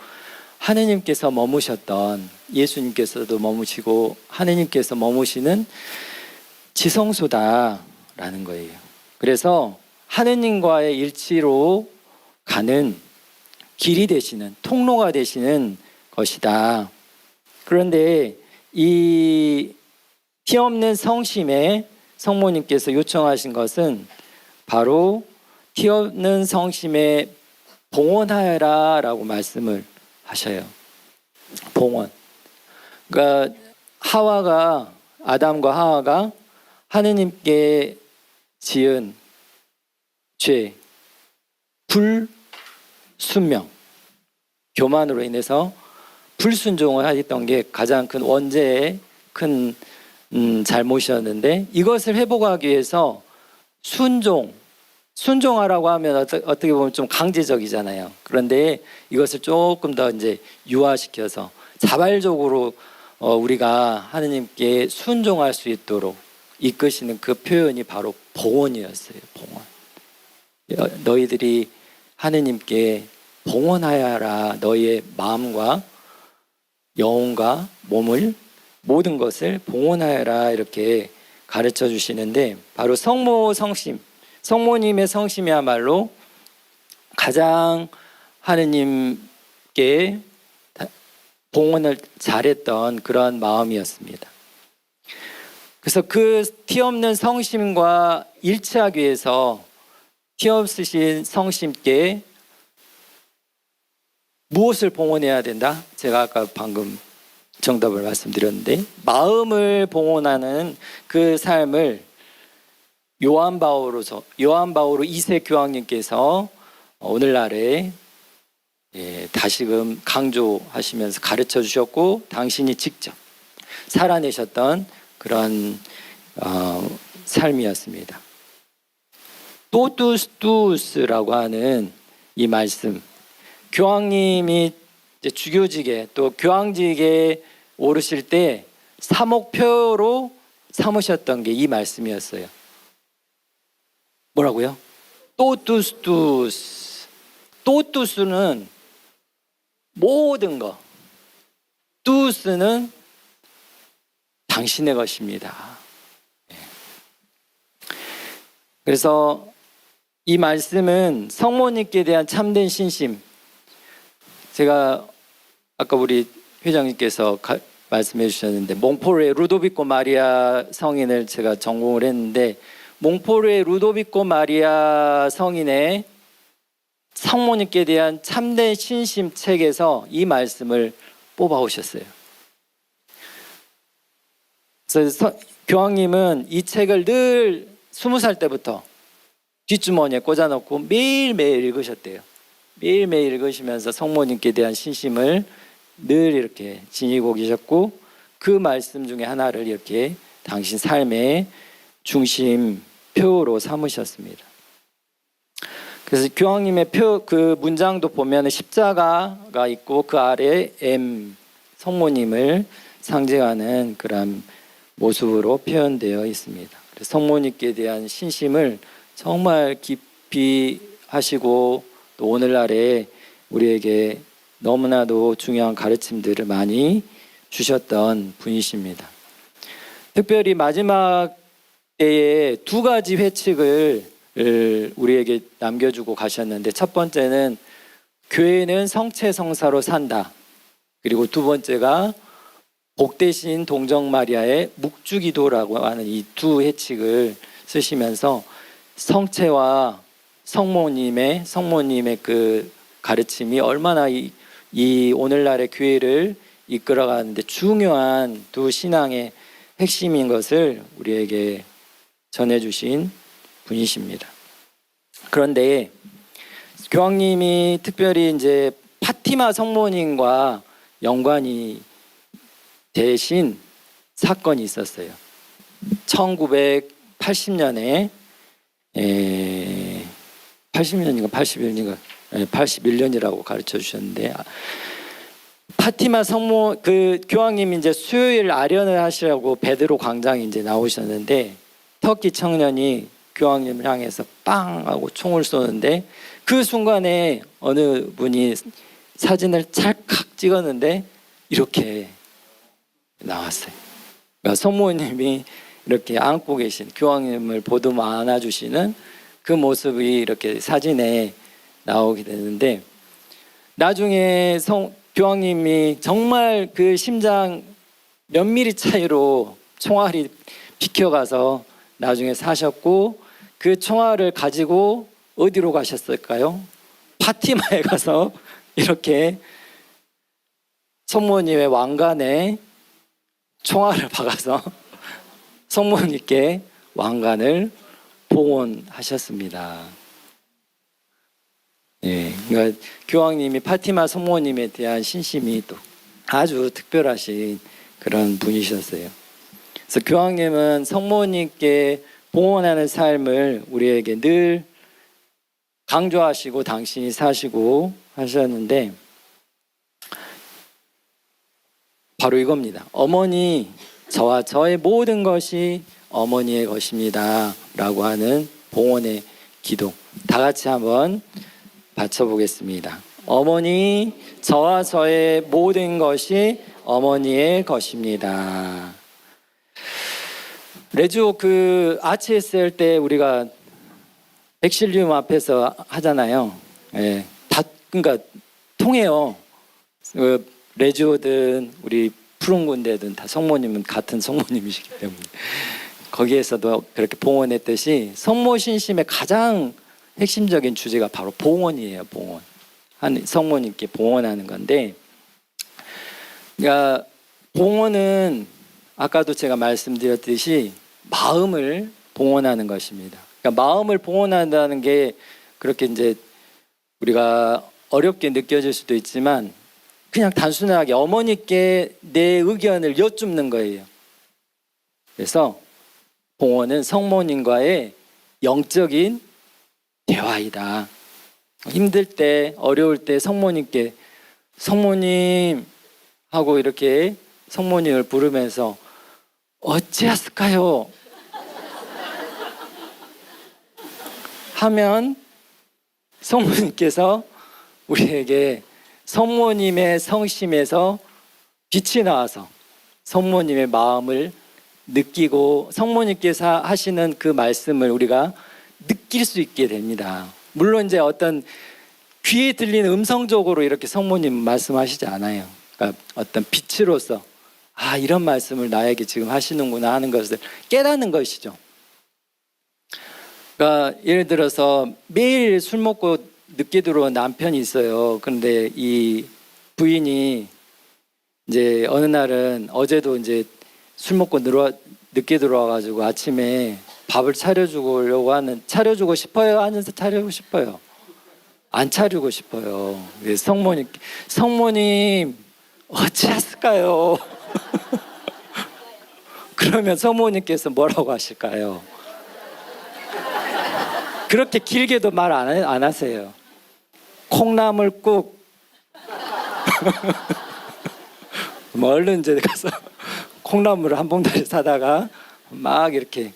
하느님께서 머무셨던, 예수님께서도 머무시고 하느님께서 머무시는 지성소다라는 거예요. 그래서 하느님과의 일치로 가는 길이 되시는, 통로가 되시는 것이다. 그런데 이 티 없는 성심에 성모님께서 요청하신 것은 바로 티 없는 성심에 봉헌하여라 라고 말씀을 하셔요. 봉헌. 그러니까 아담과 하와가 하느님께 지은 죄, 불순명, 교만으로 인해서 불순종을 했던 게 가장 큰 원죄의 큰 잘못이었는데, 이것을 회복하기 위해서 순종하라고 하면 어떻게 보면 좀 강제적이잖아요. 그런데 이것을 조금 더 이제 유화시켜서 자발적으로 우리가 하느님께 순종할 수 있도록 이끄시는 그 표현이 바로 봉헌이었어요. 봉헌. 너희들이 하느님께 봉헌하여라. 너희의 마음과 영혼과 몸을 모든 것을 봉헌하여라 이렇게 가르쳐 주시는데, 바로 성모 성심, 성모님의 성심이야말로 가장 하느님께 봉헌을 잘했던 그런 마음이었습니다. 그래서 그 티없는 성심과 일치하기 위해서 티없으신 성심께 무엇을 봉헌해야 된다? 제가 아까 방금 정답을 말씀드렸는데, 마음을 봉헌하는 그 삶을 요한 바오로 2세 교황님께서 오늘날에 다시금 강조하시면서 가르쳐 주셨고, 당신이 직접 살아내셨던 그런 삶이었습니다. 토투스 투스라고 하는 이 말씀, 교황님이 이제 주교직에 또 교황직에 오르실 때 사목표로 삼으셨던 게 이 말씀이었어요. 뭐라고요? 토투스 투스. 토투스는 모든 것, 투스는 당신의 것입니다. 그래서 이 말씀은 성모님께 대한 참된 신심, 제가 아까 우리 회장님께서 말씀해 주셨는데, 몽포르의 루도비코 마리아 성인을 제가 전공을 했는데, 몽포르의 루도비코 마리아 성인의 성모님께 대한 참된 신심 책에서 이 말씀을 뽑아 오셨어요. 그래서 교황님은 이 책을 늘 20살 때부터 뒷주머니에 꽂아놓고 매일매일 읽으셨대요. 매일매일 읽으시면서 성모님께 대한 신심을 늘 이렇게 지니고 계셨고, 그 말씀 중에 하나를 이렇게 당신 삶의 중심표로 삼으셨습니다. 그래서 교황님의 그 문장도 보면 십자가가 있고 그 아래에 M, 성모님을 상징하는 그런 모습으로 표현되어 있습니다. 그래서 성모님께 대한 신심을 정말 깊이 하시고, 또 오늘날에 우리에게 너무나도 중요한 가르침들을 많이 주셨던 분이십니다. 특별히 마지막 때에 두 가지 회칙을 우리에게 남겨주고 가셨는데, 첫 번째는 교회는 성체성사로 산다. 그리고 두 번째가 복되신 동정 마리아의 묵주기도라고 하는 이 두 회칙을 쓰시면서 성체와 성모님의 그 가르침이 얼마나 이 오늘날의 교회를 이끌어가는데 중요한 두 신앙의 핵심인 것을 우리에게 전해주신 분이십니다. 그런데 교황님이 특별히 이제 파티마 성모님과 연관이 되신 사건이 있었어요. 1980년에 80년인가 81년인가 81년이라고 가르쳐 주셨는데, 파티마 성모 그 교황님이 이제 수요일 아련을 하시라고 베드로 광장에 이제 나오셨는데, 터키 청년이 교황님을 향해서 빵 하고 총을 쏘는데, 그 순간에 어느 분이 사진을 찰칵 찍었는데 이렇게 나왔어요. 그러니까 성모님이 이렇게 안고 계신, 교황님을 보듬어 안아주시는 그 모습이 이렇게 사진에 나오게 되는데, 나중에 교황님이 정말 그 심장 몇 미리 차이로 총알이 비켜가서 나중에 사셨고, 그 총알을 가지고 어디로 가셨을까요? 파티마에 가서 이렇게 성모님의 왕관에 총알을 박아서 성모님께 왕관을 봉헌하셨습니다. 그러니까 교황님이 파티마 성모님에 대한 신심이 또 아주 특별하신 그런 분이셨어요. 그래서 교황님은 성모님께 봉헌하는 삶을 우리에게 늘 강조하시고 당신이 사시고 하셨는데, 바로 이겁니다. 어머니, 저와 저의 모든 것이 어머니의 것입니다 라고 하는 봉헌의 기도, 다 같이 한번 바쳐보겠습니다. 어머니, 저와 저의 모든 것이 어머니의 것입니다. 레주오 그 RCS 할 때 우리가 백실륨 앞에서 하잖아요. 예, 다 그러니까 통해요. 그 레주오든 우리 푸른 군대든 다 성모님은 같은 성모님이시기 때문에 거기에서도 그렇게 봉헌했듯이 성모 신심의 가장 핵심적인 주제가 바로 봉헌이에요. 봉헌. 한 성모님께 봉헌하는 건데, 그러니까 봉헌은 아까도 제가 말씀드렸듯이 마음을 봉헌하는 것입니다. 그러니까 마음을 봉헌한다는 게 그렇게 이제 우리가 어렵게 느껴질 수도 있지만 그냥 단순하게 어머니께 내 의견을 여쭙는 거예요. 그래서 봉헌은 성모님과의 영적인 대화이다. 힘들 때, 어려울 때 성모님께 성모님 하고 이렇게 성모님을 부르면서 어찌하실까요? 하면 성모님께서 우리에게 성모님의 성심에서 빛이 나와서 성모님의 마음을 느끼고 성모님께서 하시는 그 말씀을 우리가 느낄 수 있게 됩니다. 물론 이제 어떤 귀에 들리는 음성적으로 이렇게 성모님 말씀하시지 않아요. 그러니까 어떤 빛으로서 아, 이런 말씀을 나에게 지금 하시는구나 하는 것을 깨닫는 것이죠. 그러니까 예를 들어서 매일 술 먹고 늦게 들어온 남편이 있어요. 그런데 이 부인이 이제 어느 날은 어제도 이제 술 먹고 늦게 들어와가지고 아침에 밥을 차려주고 싶어요? 하면서 차리고 싶어요? 안 차리고 싶어요. 성모님 어찌하실까요? 그러면 성모님께서 뭐라고 하실까요? 그렇게 길게도 말 안 하세요. 콩나물국. 얼른 이제 가서 콩나물을 한 봉다리 사다가 막 이렇게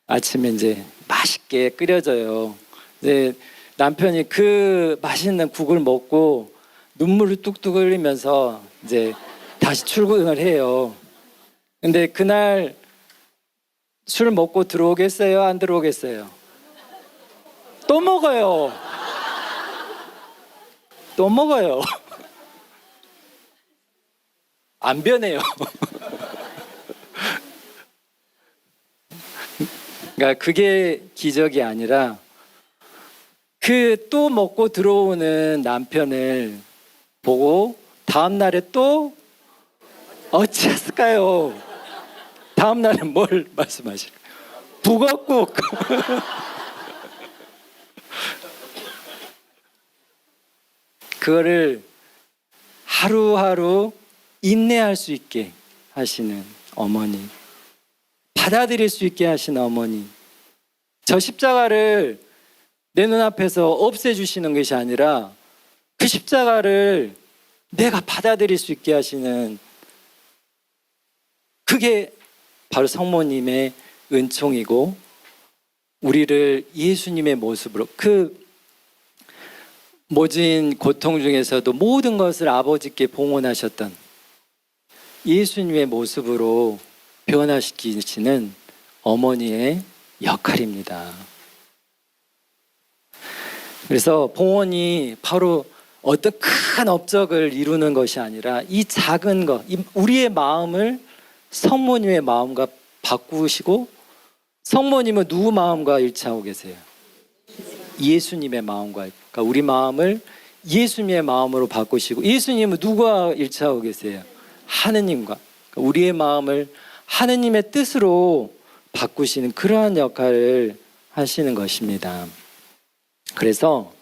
아침에 이제 맛있게 끓여줘요. 이제 남편이 그 맛있는 국을 먹고 눈물을 뚝뚝 흘리면서 이제 다시 출근을 해요. 근데 그날 술 먹고 들어오겠어요? 안 들어오겠어요? 또 먹어요. 또 먹어요. 안 변해요. 그러니까 그게 기적이 아니라 그 또 먹고 들어오는 남편을 보고 다음 날에 또 어찌했을까요? 다음 날은 뭘 말씀하실까요? 북엇국. 그거를 하루하루 인내할 수 있게 하시는 어머니, 받아들일 수 있게 하시는 어머니, 저 십자가를 내 눈앞에서 없애주시는 것이 아니라 그 십자가를 내가 받아들일 수 있게 하시는, 그게 바로 성모님의 은총이고 우리를 예수님의 모습으로, 그 모진 고통 중에서도 모든 것을 아버지께 봉헌하셨던 예수님의 모습으로 변화시키시는 어머니의 역할입니다. 그래서 봉헌이 바로 어떤 큰 업적을 이루는 것이 아니라 이 작은 것, 우리의 마음을 성모님의 마음과 바꾸시고, 성모님은 누구 마음과 일치하고 계세요? 예수님의 마음과, 그러니까 우리 마음을 예수님의 마음으로 바꾸시고, 예수님은 누구와 일치하고 계세요? 하느님과. 그러니까 우리의 마음을 하느님의 뜻으로 바꾸시는 그러한 역할을 하시는 것입니다. 그래서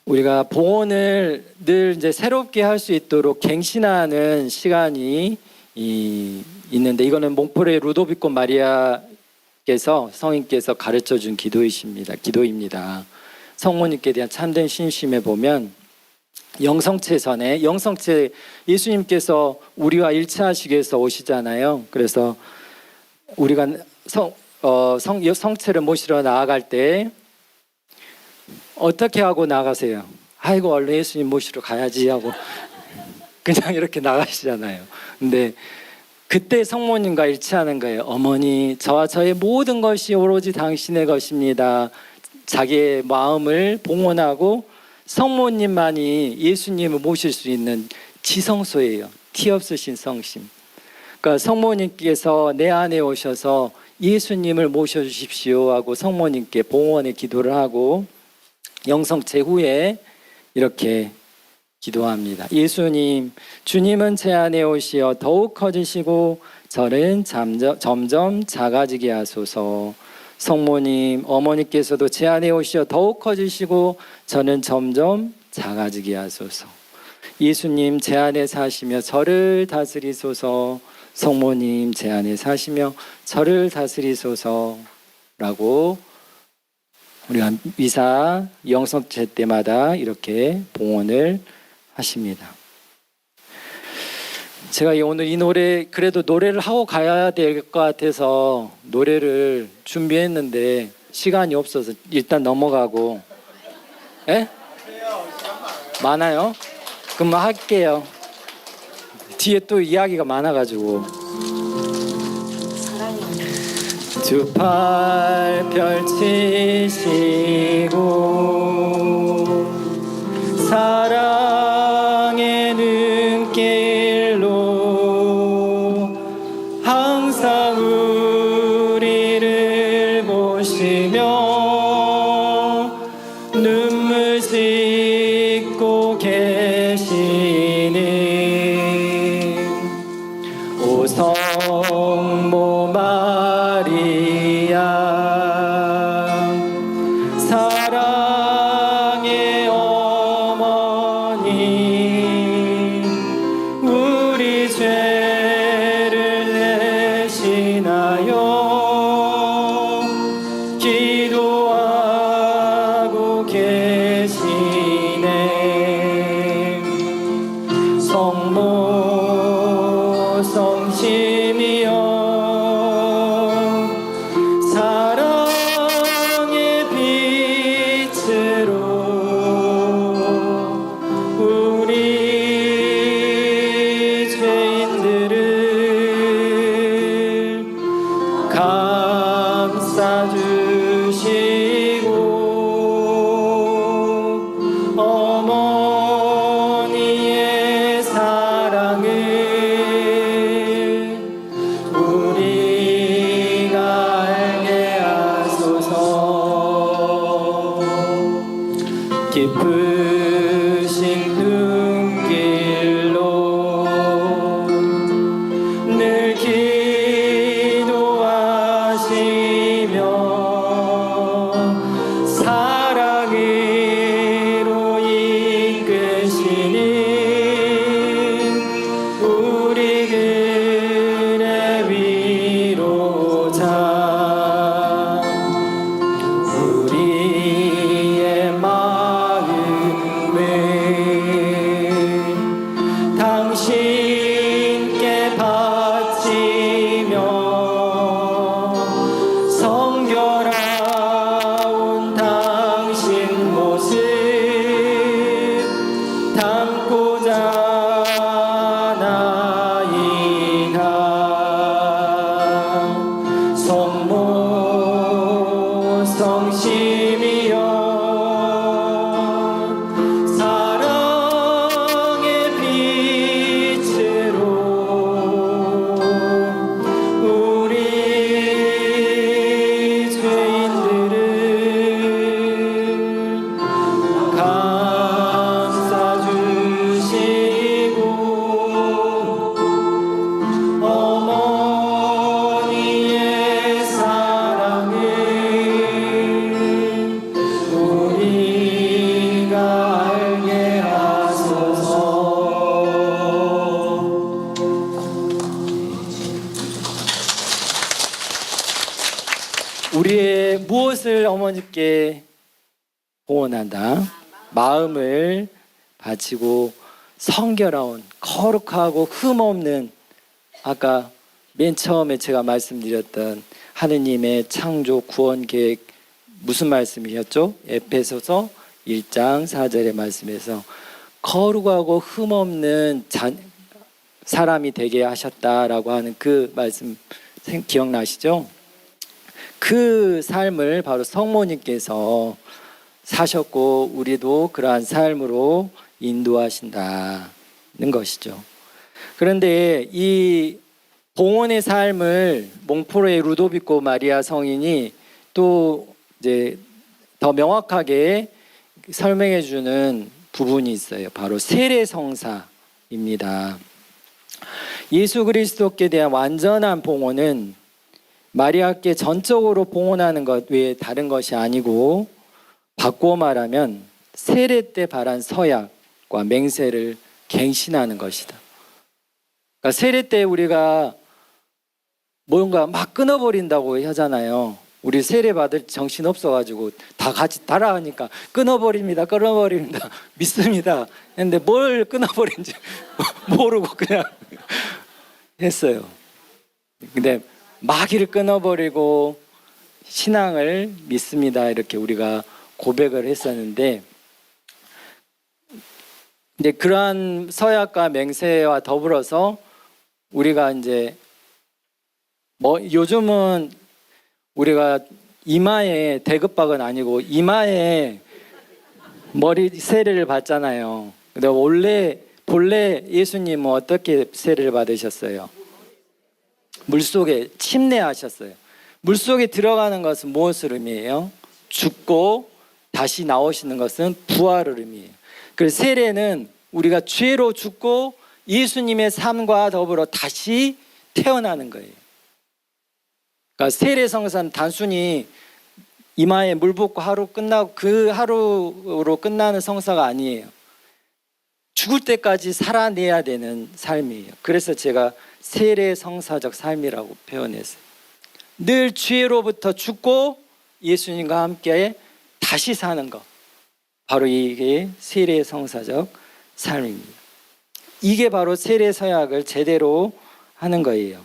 우리가 봉헌을 늘 이제 새롭게 할 수 있도록 갱신하는 시간이 있는데, 이거는 몽포레 루도비코 마리아께서 성인께서 가르쳐 준 기도입니다. 성모님께 대한 참된 신심에 보면 영성체전에, 영성체, 예수님께서 우리와 일치하시기 위해서 오시잖아요. 그래서 우리가 성체를 모시러 나아갈 때 어떻게 하고 나가세요? 아이고 얼른 예수님 모시러 가야지 하고 그냥 이렇게 나가시잖아요. 근데 그때 성모님과 일치하는 거예요. 어머니, 저와 저의 모든 것이 오로지 당신의 것입니다. 자기의 마음을 봉헌하고 성모님만이 예수님을 모실 수 있는 지성소예요. 티 없으신 성심. 그러니까 성모님께서 내 안에 오셔서 예수님을 모셔주십시오 하고 성모님께 봉헌의 기도를 하고 영성체 후에 이렇게 기도합니다. 예수님, 주님은 제 안에 오시어 더욱 커지시고 저는 점점 작아지게 하소서. 성모님, 어머니께서도 제 안에 오시어 더욱 커지시고 저는 점점 작아지게 하소서. 예수님, 제 안에 사시며 저를 다스리소서. 성모님, 제 안에 사시며 저를 다스리소서. 라고 우리가 미사 영성체 때마다 이렇게 봉헌을 하십니다. 제가 오늘 이 노래, 그래도 노래를 하고 가야 될 것 같아서 노래를 준비했는데 시간이 없어서 일단 넘어가고. 예? 많아요? 그럼 할게요. 뒤에 또 이야기가 많아가지고. 두 팔 펼치시고 사랑의 눈길로 항상 우리를 보시며 눈물 짓고 계시는 오 성모 마리아, 사랑의 어머니, 우리 죄를 대신하여 기도하고 계시네. 성모 성심이여 사랑의 빛으로 우리 죄인들을 감싸주시고 어머니의 사랑을 우리가 알게 하소서. 깊으신 눈길로 늘 기도하시며 사랑으로 이끄시는 우리들의 위로자, 우리의 마음을 당신께 바치며 성결하온 당신 모습 담고자 나이다. 성모 성심이여 사랑의 빛으로 우리 죄인들을 감싸주시고 어머니의 사랑을 우리가 알게 하소서. 우리의 무엇을 어머니께 봉헌한다? 마음을 바치고 성결하온 거룩하고 흠없는, 아까 맨 처음에 제가 말씀드렸던 하느님의 창조 구원 계획 무슨 말씀이었죠? 에베소서 1장 4절의 말씀에서 거룩하고 흠없는 사람이 되게 하셨다라고 하는 그 말씀 기억나시죠? 그 삶을 바로 성모님께서 사셨고 우리도 그러한 삶으로 인도하신다는 것이죠. 그런데 이 봉헌의 삶을 몽포로의 루도비코 마리아 성인이 또 이제 더 명확하게 설명해 주는 부분이 있어요. 바로 세례성사입니다. 예수 그리스도께 대한 완전한 봉헌은 마리아께 전적으로 봉헌하는 것 외에 다른 것이 아니고, 바꾸어 말하면 세례 때 발한 서약과 맹세를 갱신하는 것이다. 그러니까 세례 때 우리가 뭔가 막 끊어버린다고 하잖아요. 우리 세례 받을 정신 없어가지고 다 같이 따라하니까 끊어버립니다, 끊어버립니다, 믿습니다 했는데 뭘 끊어버린지 모르고 그냥 했어요. 근데 마귀를 끊어버리고 신앙을 믿습니다 이렇게 우리가 고백을 했었는데, 이제 그러한 서약과 맹세와 더불어서 우리가 이제 요즘은 우리가 이마에 대급박은 아니고 이마에 머리 세례를 받잖아요. 근데 본래 예수님은 어떻게 세례를 받으셨어요? 물속에 침례하셨어요. 물속에 들어가는 것은 무엇을 의미해요? 죽고 다시 나오시는 것은 부활을 의미해요. 그래서 세례는 우리가 죄로 죽고 예수님의 삶과 더불어 다시 태어나는 거예요. 그러니까 세례성사는 단순히 이마에 물 붓고 하루 끝나고 그 하루로 끝나는 성사가 아니에요. 죽을 때까지 살아내야 되는 삶이에요. 그래서 제가 세례성사적 삶이라고 표현했어요. 늘 죄로부터 죽고 예수님과 함께 다시 사는 것, 바로 이게 세례성사적 삶입니다. 이게 바로 세례서약을 제대로 하는 거예요.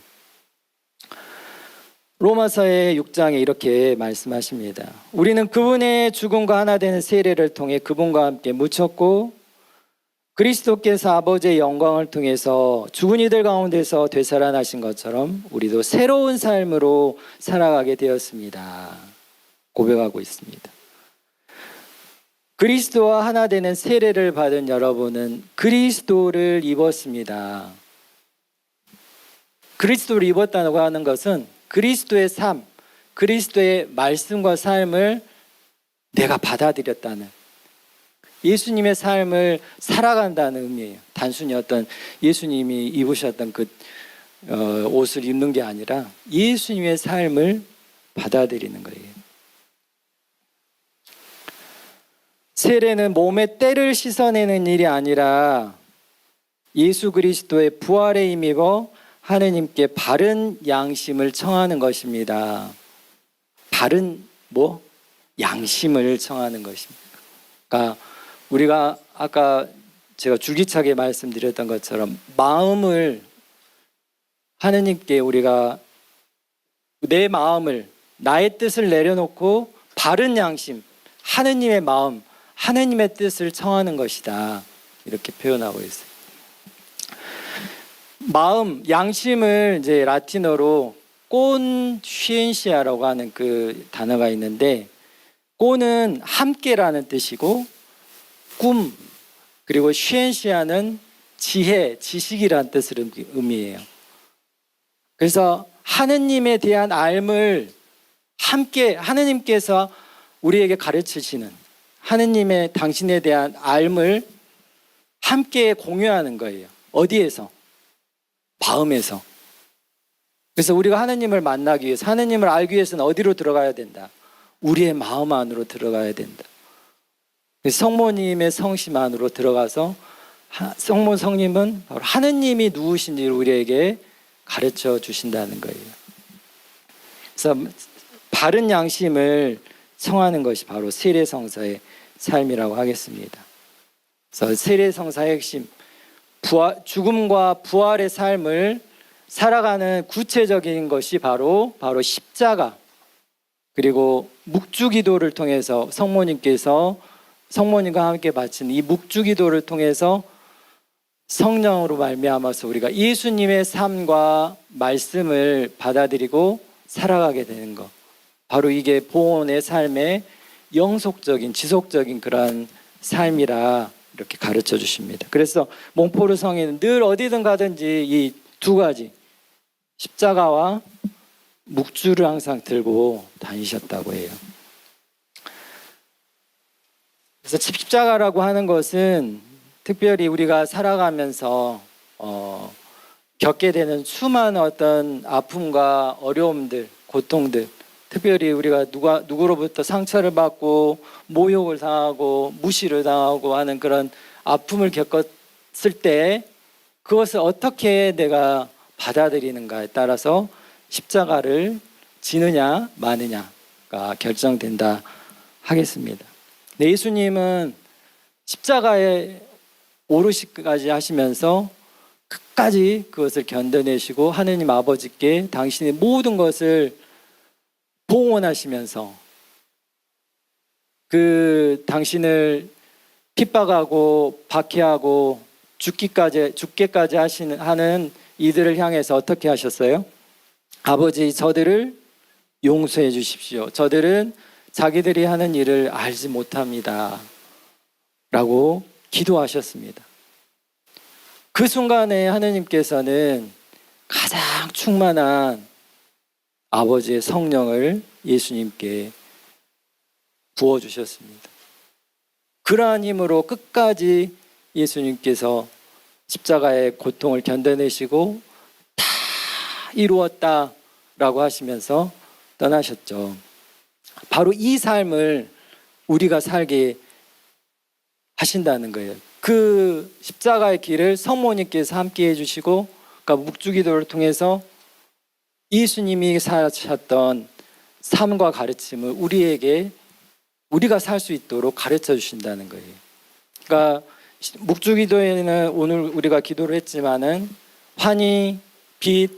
로마서의 6장에 이렇게 말씀하십니다. 우리는 그분의 죽음과 하나 되는 세례를 통해 그분과 함께 묻혔고, 그리스도께서 아버지의 영광을 통해서 죽은 이들 가운데서 되살아나신 것처럼 우리도 새로운 삶으로 살아가게 되었습니다. 고백하고 있습니다. 그리스도와 하나 되는 세례를 받은 여러분은 그리스도를 입었습니다. 그리스도를 입었다고 하는 것은 그리스도의 삶, 그리스도의 말씀과 삶을 내가 받아들였다는, 예수님의 삶을 살아간다는 의미예요. 단순히 어떤 예수님이 입으셨던 그 옷을 입는 게 아니라 예수님의 삶을 받아들이는 거예요. 세례는 몸의 때를 씻어내는 일이 아니라 예수 그리스도의 부활에 힘입어 하느님께 바른 양심을 청하는 것입니다. 바른 양심을 청하는 것입니다. 그러니까 우리가 아까 제가 줄기차게 말씀드렸던 것처럼 마음을 하느님께 우리가 내 마음을, 나의 뜻을 내려놓고 바른 양심, 하느님의 마음, 하느님의 뜻을 청하는 것이다, 이렇게 표현하고 있어요. 마음, 양심을 이제 라틴어로 콘시엔시아라고 하는 그 단어가 있는데, 콘은 함께라는 뜻이고 꿈, 그리고 시엔시아는 지혜, 지식이라는 뜻을 의미해요. 그래서 하느님에 대한 알을 함께, 하느님께서 우리에게 가르치시는 하느님의 당신에 대한 알을 함께 공유하는 거예요. 어디에서? 마음에서. 그래서 우리가 하느님을 만나기 위해서, 하느님을 알기 위해서는 어디로 들어가야 된다? 우리의 마음 안으로 들어가야 된다. 성모님의 성심 안으로 들어가서 성모 성님은 바로 하느님이 누구신지를 우리에게 가르쳐 주신다는 거예요. 그래서 바른 양심을 청하는 것이 바로 세례성사의 삶이라고 하겠습니다. 그래서 세례성사의 핵심, 죽음과 부활의 삶을 살아가는 구체적인 것이 바로 십자가, 그리고 묵주기도를 통해서 성모님께서 성모님과 함께 바친 이 묵주기도를 통해서 성령으로 말미암아서 우리가 예수님의 삶과 말씀을 받아들이고 살아가게 되는 것, 바로 이게 보온의 삶의 영속적인 지속적인 그러한 삶이라 이렇게 가르쳐 주십니다. 그래서 몽포르 성에는 늘 어디든 가든지 이 두 가지 십자가와 묵주를 항상 들고 다니셨다고 해요. 그래서 십자가라고 하는 것은 특별히 우리가 살아가면서 겪게 되는 수많은 어떤 아픔과 어려움들, 고통들, 특별히 우리가 누구로부터 상처를 받고 모욕을 당하고 무시를 당하고 하는 그런 아픔을 겪었을 때 그것을 어떻게 내가 받아들이는가에 따라서 십자가를 지느냐 마느냐가 결정된다 하겠습니다. 예수님은 십자가에 오르시까지 하시면서 끝까지 그것을 견뎌내시고 하느님 아버지께 당신의 모든 것을 봉헌하시면서 그 당신을 핍박하고 박해하고 죽게까지 하는 이들을 향해서 어떻게 하셨어요? 아버지, 저들을 용서해 주십시오. 저들은 자기들이 하는 일을 알지 못합니다. 라고 기도하셨습니다. 그 순간에 하느님께서는 가장 충만한 아버지의 성령을 예수님께 부어주셨습니다. 그러한 힘으로 끝까지 예수님께서 십자가의 고통을 견뎌내시고 다 이루었다라고 하시면서 떠나셨죠. 바로 이 삶을 우리가 살게 하신다는 거예요. 그 십자가의 길을 성모님께서 함께 해주시고, 그러니까 묵주기도를 통해서 예수님이 사셨던 삶과 가르침을 우리가 살 수 있도록 가르쳐 주신다는 거예요. 그러니까 묵주기도에는 오늘 우리가 기도를 했지만은 환희, 빛,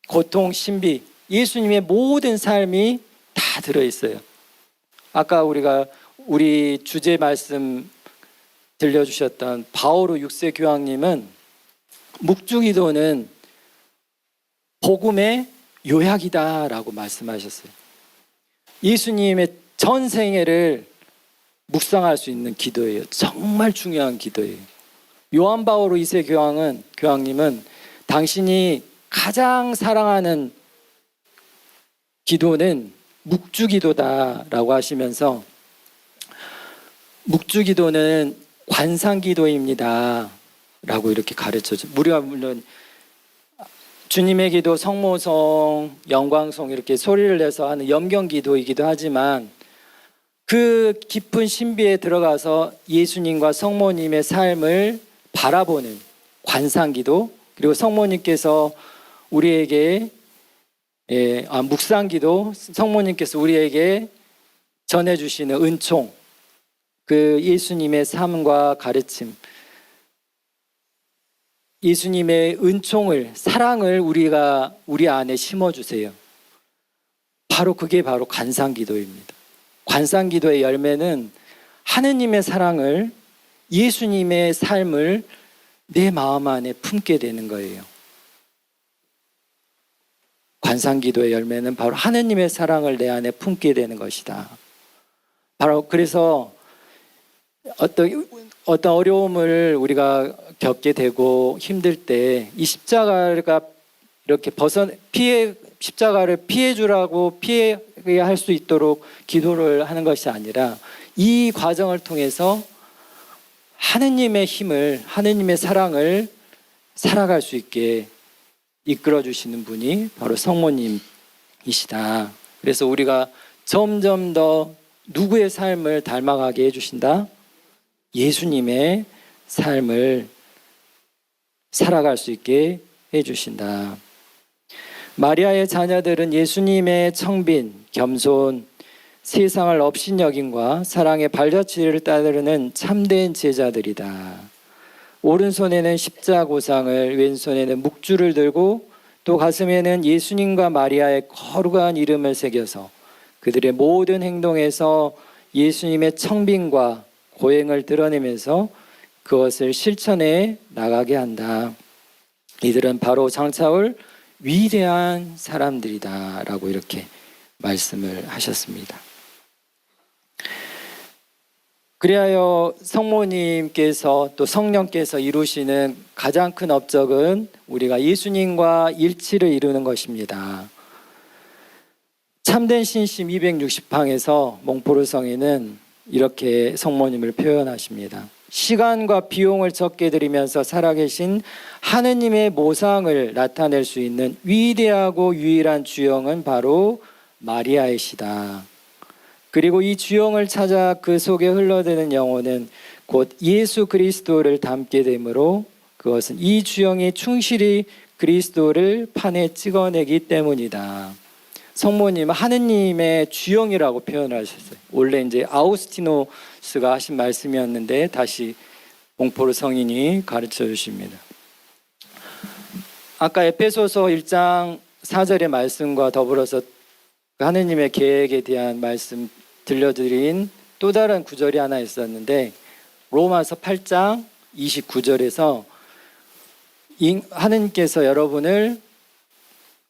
고통, 신비, 예수님의 모든 삶이 다 들어있어요. 아까 우리 주제 말씀 들려주셨던 바오로 6세 교황님은 묵주기도는 복음의 요약이다라고 말씀하셨어요. 예수님의 전 생애를 묵상할 수 있는 기도예요. 정말 중요한 기도예요. 요한 바오로 2세 교황님은 당신이 가장 사랑하는 기도는 묵주기도다라고 하시면서 묵주기도는 관상기도입니다 라고 이렇게 가르쳐줘. 우리가 물론 주님의 기도, 성모송, 영광송 이렇게 소리를 내서 하는 염경기도이기도 하지만 그 깊은 신비에 들어가서 예수님과 성모님의 삶을 바라보는 관상기도, 그리고 성모님께서 우리에게 묵상기도, 성모님께서 우리에게 전해주시는 은총, 그 예수님의 삶과 가르침, 예수님의 은총을, 사랑을 우리 안에 심어주세요. 그게 바로 관상기도입니다. 관상기도의 열매는 하느님의 사랑을, 예수님의 삶을 내 마음 안에 품게 되는 거예요. 관상기도의 열매는 바로 하느님의 사랑을 내 안에 품게 되는 것이다. 바로 그래서 어떤 어려움을 우리가 겪게 되고 힘들 때 이 십자가가 이렇게 십자가를 피해 주라고 피하게 할 수 있도록 기도를 하는 것이 아니라 이 과정을 통해서 하느님의 힘을, 하느님의 사랑을 살아갈 수 있게 이끌어 주시는 분이 바로 성모님이시다. 그래서 우리가 점점 더 누구의 삶을 닮아가게 해주신다? 예수님의 삶을 살아갈 수 있게 해주신다. 마리아의 자녀들은 예수님의 청빈, 겸손, 세상을 업신여김과 사랑의 발자취를 따르는 참된 제자들이다. 오른손에는 십자고상을, 왼손에는 묵주를 들고 또 가슴에는 예수님과 마리아의 거룩한 이름을 새겨서 그들의 모든 행동에서 예수님의 청빈과 고행을 드러내면서 그것을 실천해 나가게 한다. 이들은 바로 장차올 위대한 사람들이다 라고 이렇게 말씀을 하셨습니다. 그리하여 성모님께서 또 성령께서 이루시는 가장 큰 업적은 우리가 예수님과 일치를 이루는 것입니다. 참된 신심 260항에서 몽포르성에는 이렇게 성모님을 표현하십니다. 시간과 비용을 적게 들이면서 살아계신 하느님의 모상을 나타낼 수 있는 위대하고 유일한 주영은 바로 마리아이시다. 그리고 이 주영을 찾아 그 속에 흘러드는 영혼은 곧 예수 그리스도를 닮게 되므로 그것은 이 주영이 충실히 그리스도를 판에 찍어내기 때문이다. 성모님은 하느님의 주영이라고 표현을 하셨어요. 원래 이제 아우스티노스가 하신 말씀이었는데 다시 몽포르 성인이 가르쳐 주십니다. 아까 에베소서 1장 4절의 말씀과 더불어서 하느님의 계획에 대한 말씀 들려드린 또 다른 구절이 하나 있었는데 로마서 8장 29절에서 하느님께서 여러분을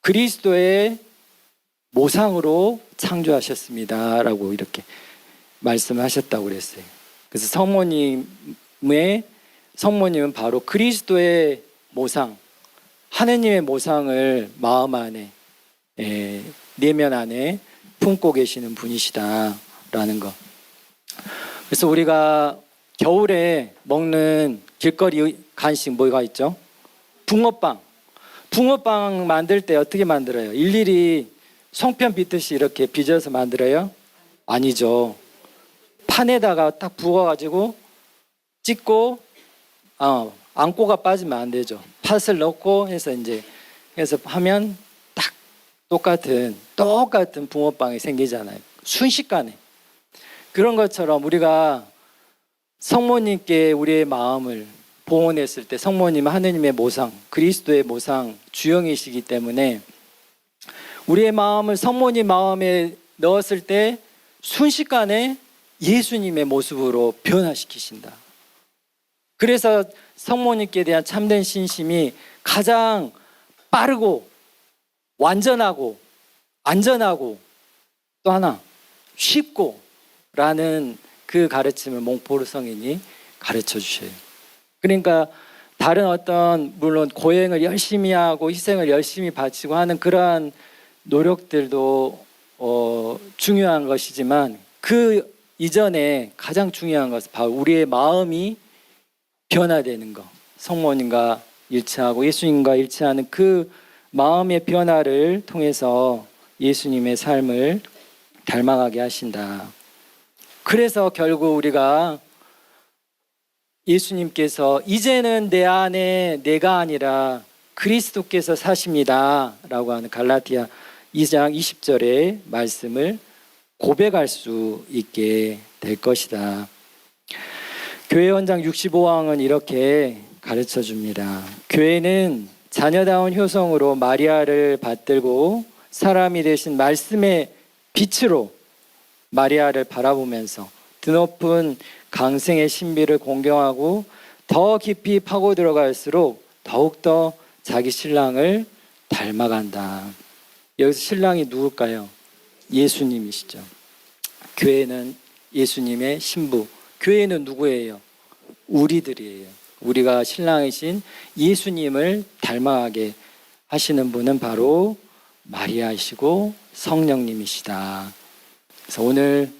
그리스도의 모상으로 창조하셨습니다 라고 이렇게 말씀하셨다고 그랬어요. 그래서 성모님은 바로 그리스도의 모상, 하느님의 모상을 마음 안에, 내면 안에 품고 계시는 분이시다라는 것. 그래서 우리가 겨울에 먹는 길거리 간식 뭐가 있죠? 붕어빵. 붕어빵 만들 때 어떻게 만들어요? 일일이 송편 빚듯이 이렇게 빚어서 만들어요? 아니죠. 판에다가 딱 부어가지고 찍고, 안고가 빠지면 안 되죠. 팥을 넣고 해서 해서 하면 딱 똑같은 붕어빵이 생기잖아요. 순식간에. 그런 것처럼 우리가 성모님께 우리의 마음을 봉헌했을 때 성모님은 하느님의 모상, 그리스도의 모상, 주영이시기 때문에 우리의 마음을 성모님 마음에 넣었을 때 순식간에 예수님의 모습으로 변화시키신다. 그래서 성모님께 대한 참된 신심이 가장 빠르고 완전하고 안전하고 또 하나 쉽고 라는 그 가르침을 몽포르 성인이 가르쳐 주셔요. 그러니까 다른 어떤 물론 고행을 열심히 하고 희생을 열심히 바치고 하는 그러한 노력들도 중요한 것이지만 그 이전에 가장 중요한 것은 바로 우리의 마음이 변화되는 것. 성모님과 일치하고 예수님과 일치하는 그 마음의 변화를 통해서 예수님의 삶을 닮아가게 하신다. 그래서 결국 우리가 예수님께서 이제는 내 안에 내가 아니라 그리스도께서 사십니다 라고 하는 갈라디아 2장 20절의 말씀을 고백할 수 있게 될 것이다. 교회 원장 65항은 이렇게 가르쳐 줍니다. 교회는 자녀다운 효성으로 마리아를 받들고 사람이 되신 말씀의 빛으로 마리아를 바라보면서 드높은 강생의 신비를 공경하고 더 깊이 파고 들어갈수록 더욱더 자기 신랑을 닮아간다. 여기서 신랑이 누굴까요? 예수님이시죠. 교회는 예수님의 신부. 교회는 누구예요? 우리들이에요. 우리가 신랑이신 예수님을 닮아가게 하시는 분은 바로 마리아이시고 성령님이시다. 그래서 오늘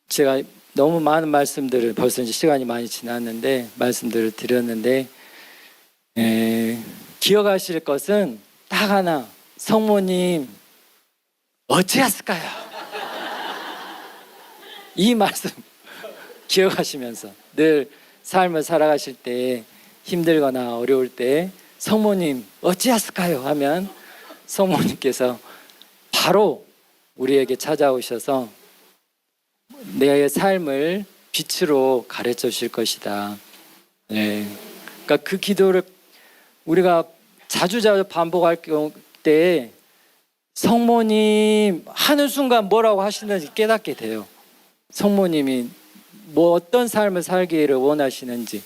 제가 너무 많은 말씀들을 벌써 이제 시간이 많이 지났는데 말씀들을 드렸는데 기억하실 것은 딱 하나. 성모님 어찌했을까요? 이 말씀 기억하시면서 늘 삶을 살아가실 때 힘들거나 어려울 때 성모님 어찌했을까요? 하면 성모님께서 바로 우리에게 찾아오셔서 내 삶을 빛으로 가르쳐 주실 것이다. 네. 그러니까 그 기도를 우리가 자주 반복할 때 성모님 하는 순간 뭐라고 하시는지 깨닫게 돼요. 성모님이 뭐 어떤 삶을 살기를 원하시는지,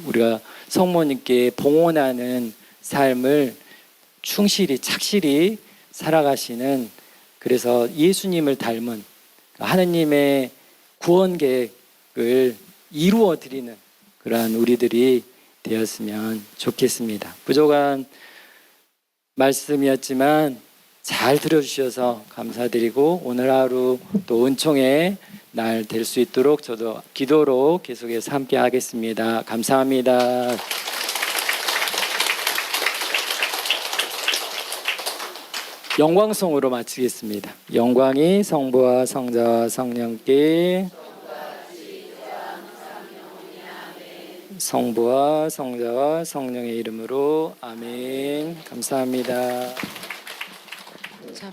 우리가 성모님께 봉헌하는 삶을 충실히 착실히 살아가시는, 그래서 예수님을 닮은 하느님의 구원 계획을 이루어 드리는 그러한 우리들이 되었으면 좋겠습니다. 부족한 말씀이었지만 잘 들어주셔서 감사드리고, 오늘 하루 또 은총의 날 될 수 있도록 저도 기도로 계속해서 함께 하겠습니다. 감사합니다. 영광송으로 마치겠습니다. 영광이 성부와 성자와 성령께, 성부와 성자와 성령의 이름으로 아멘. 감사합니다. 참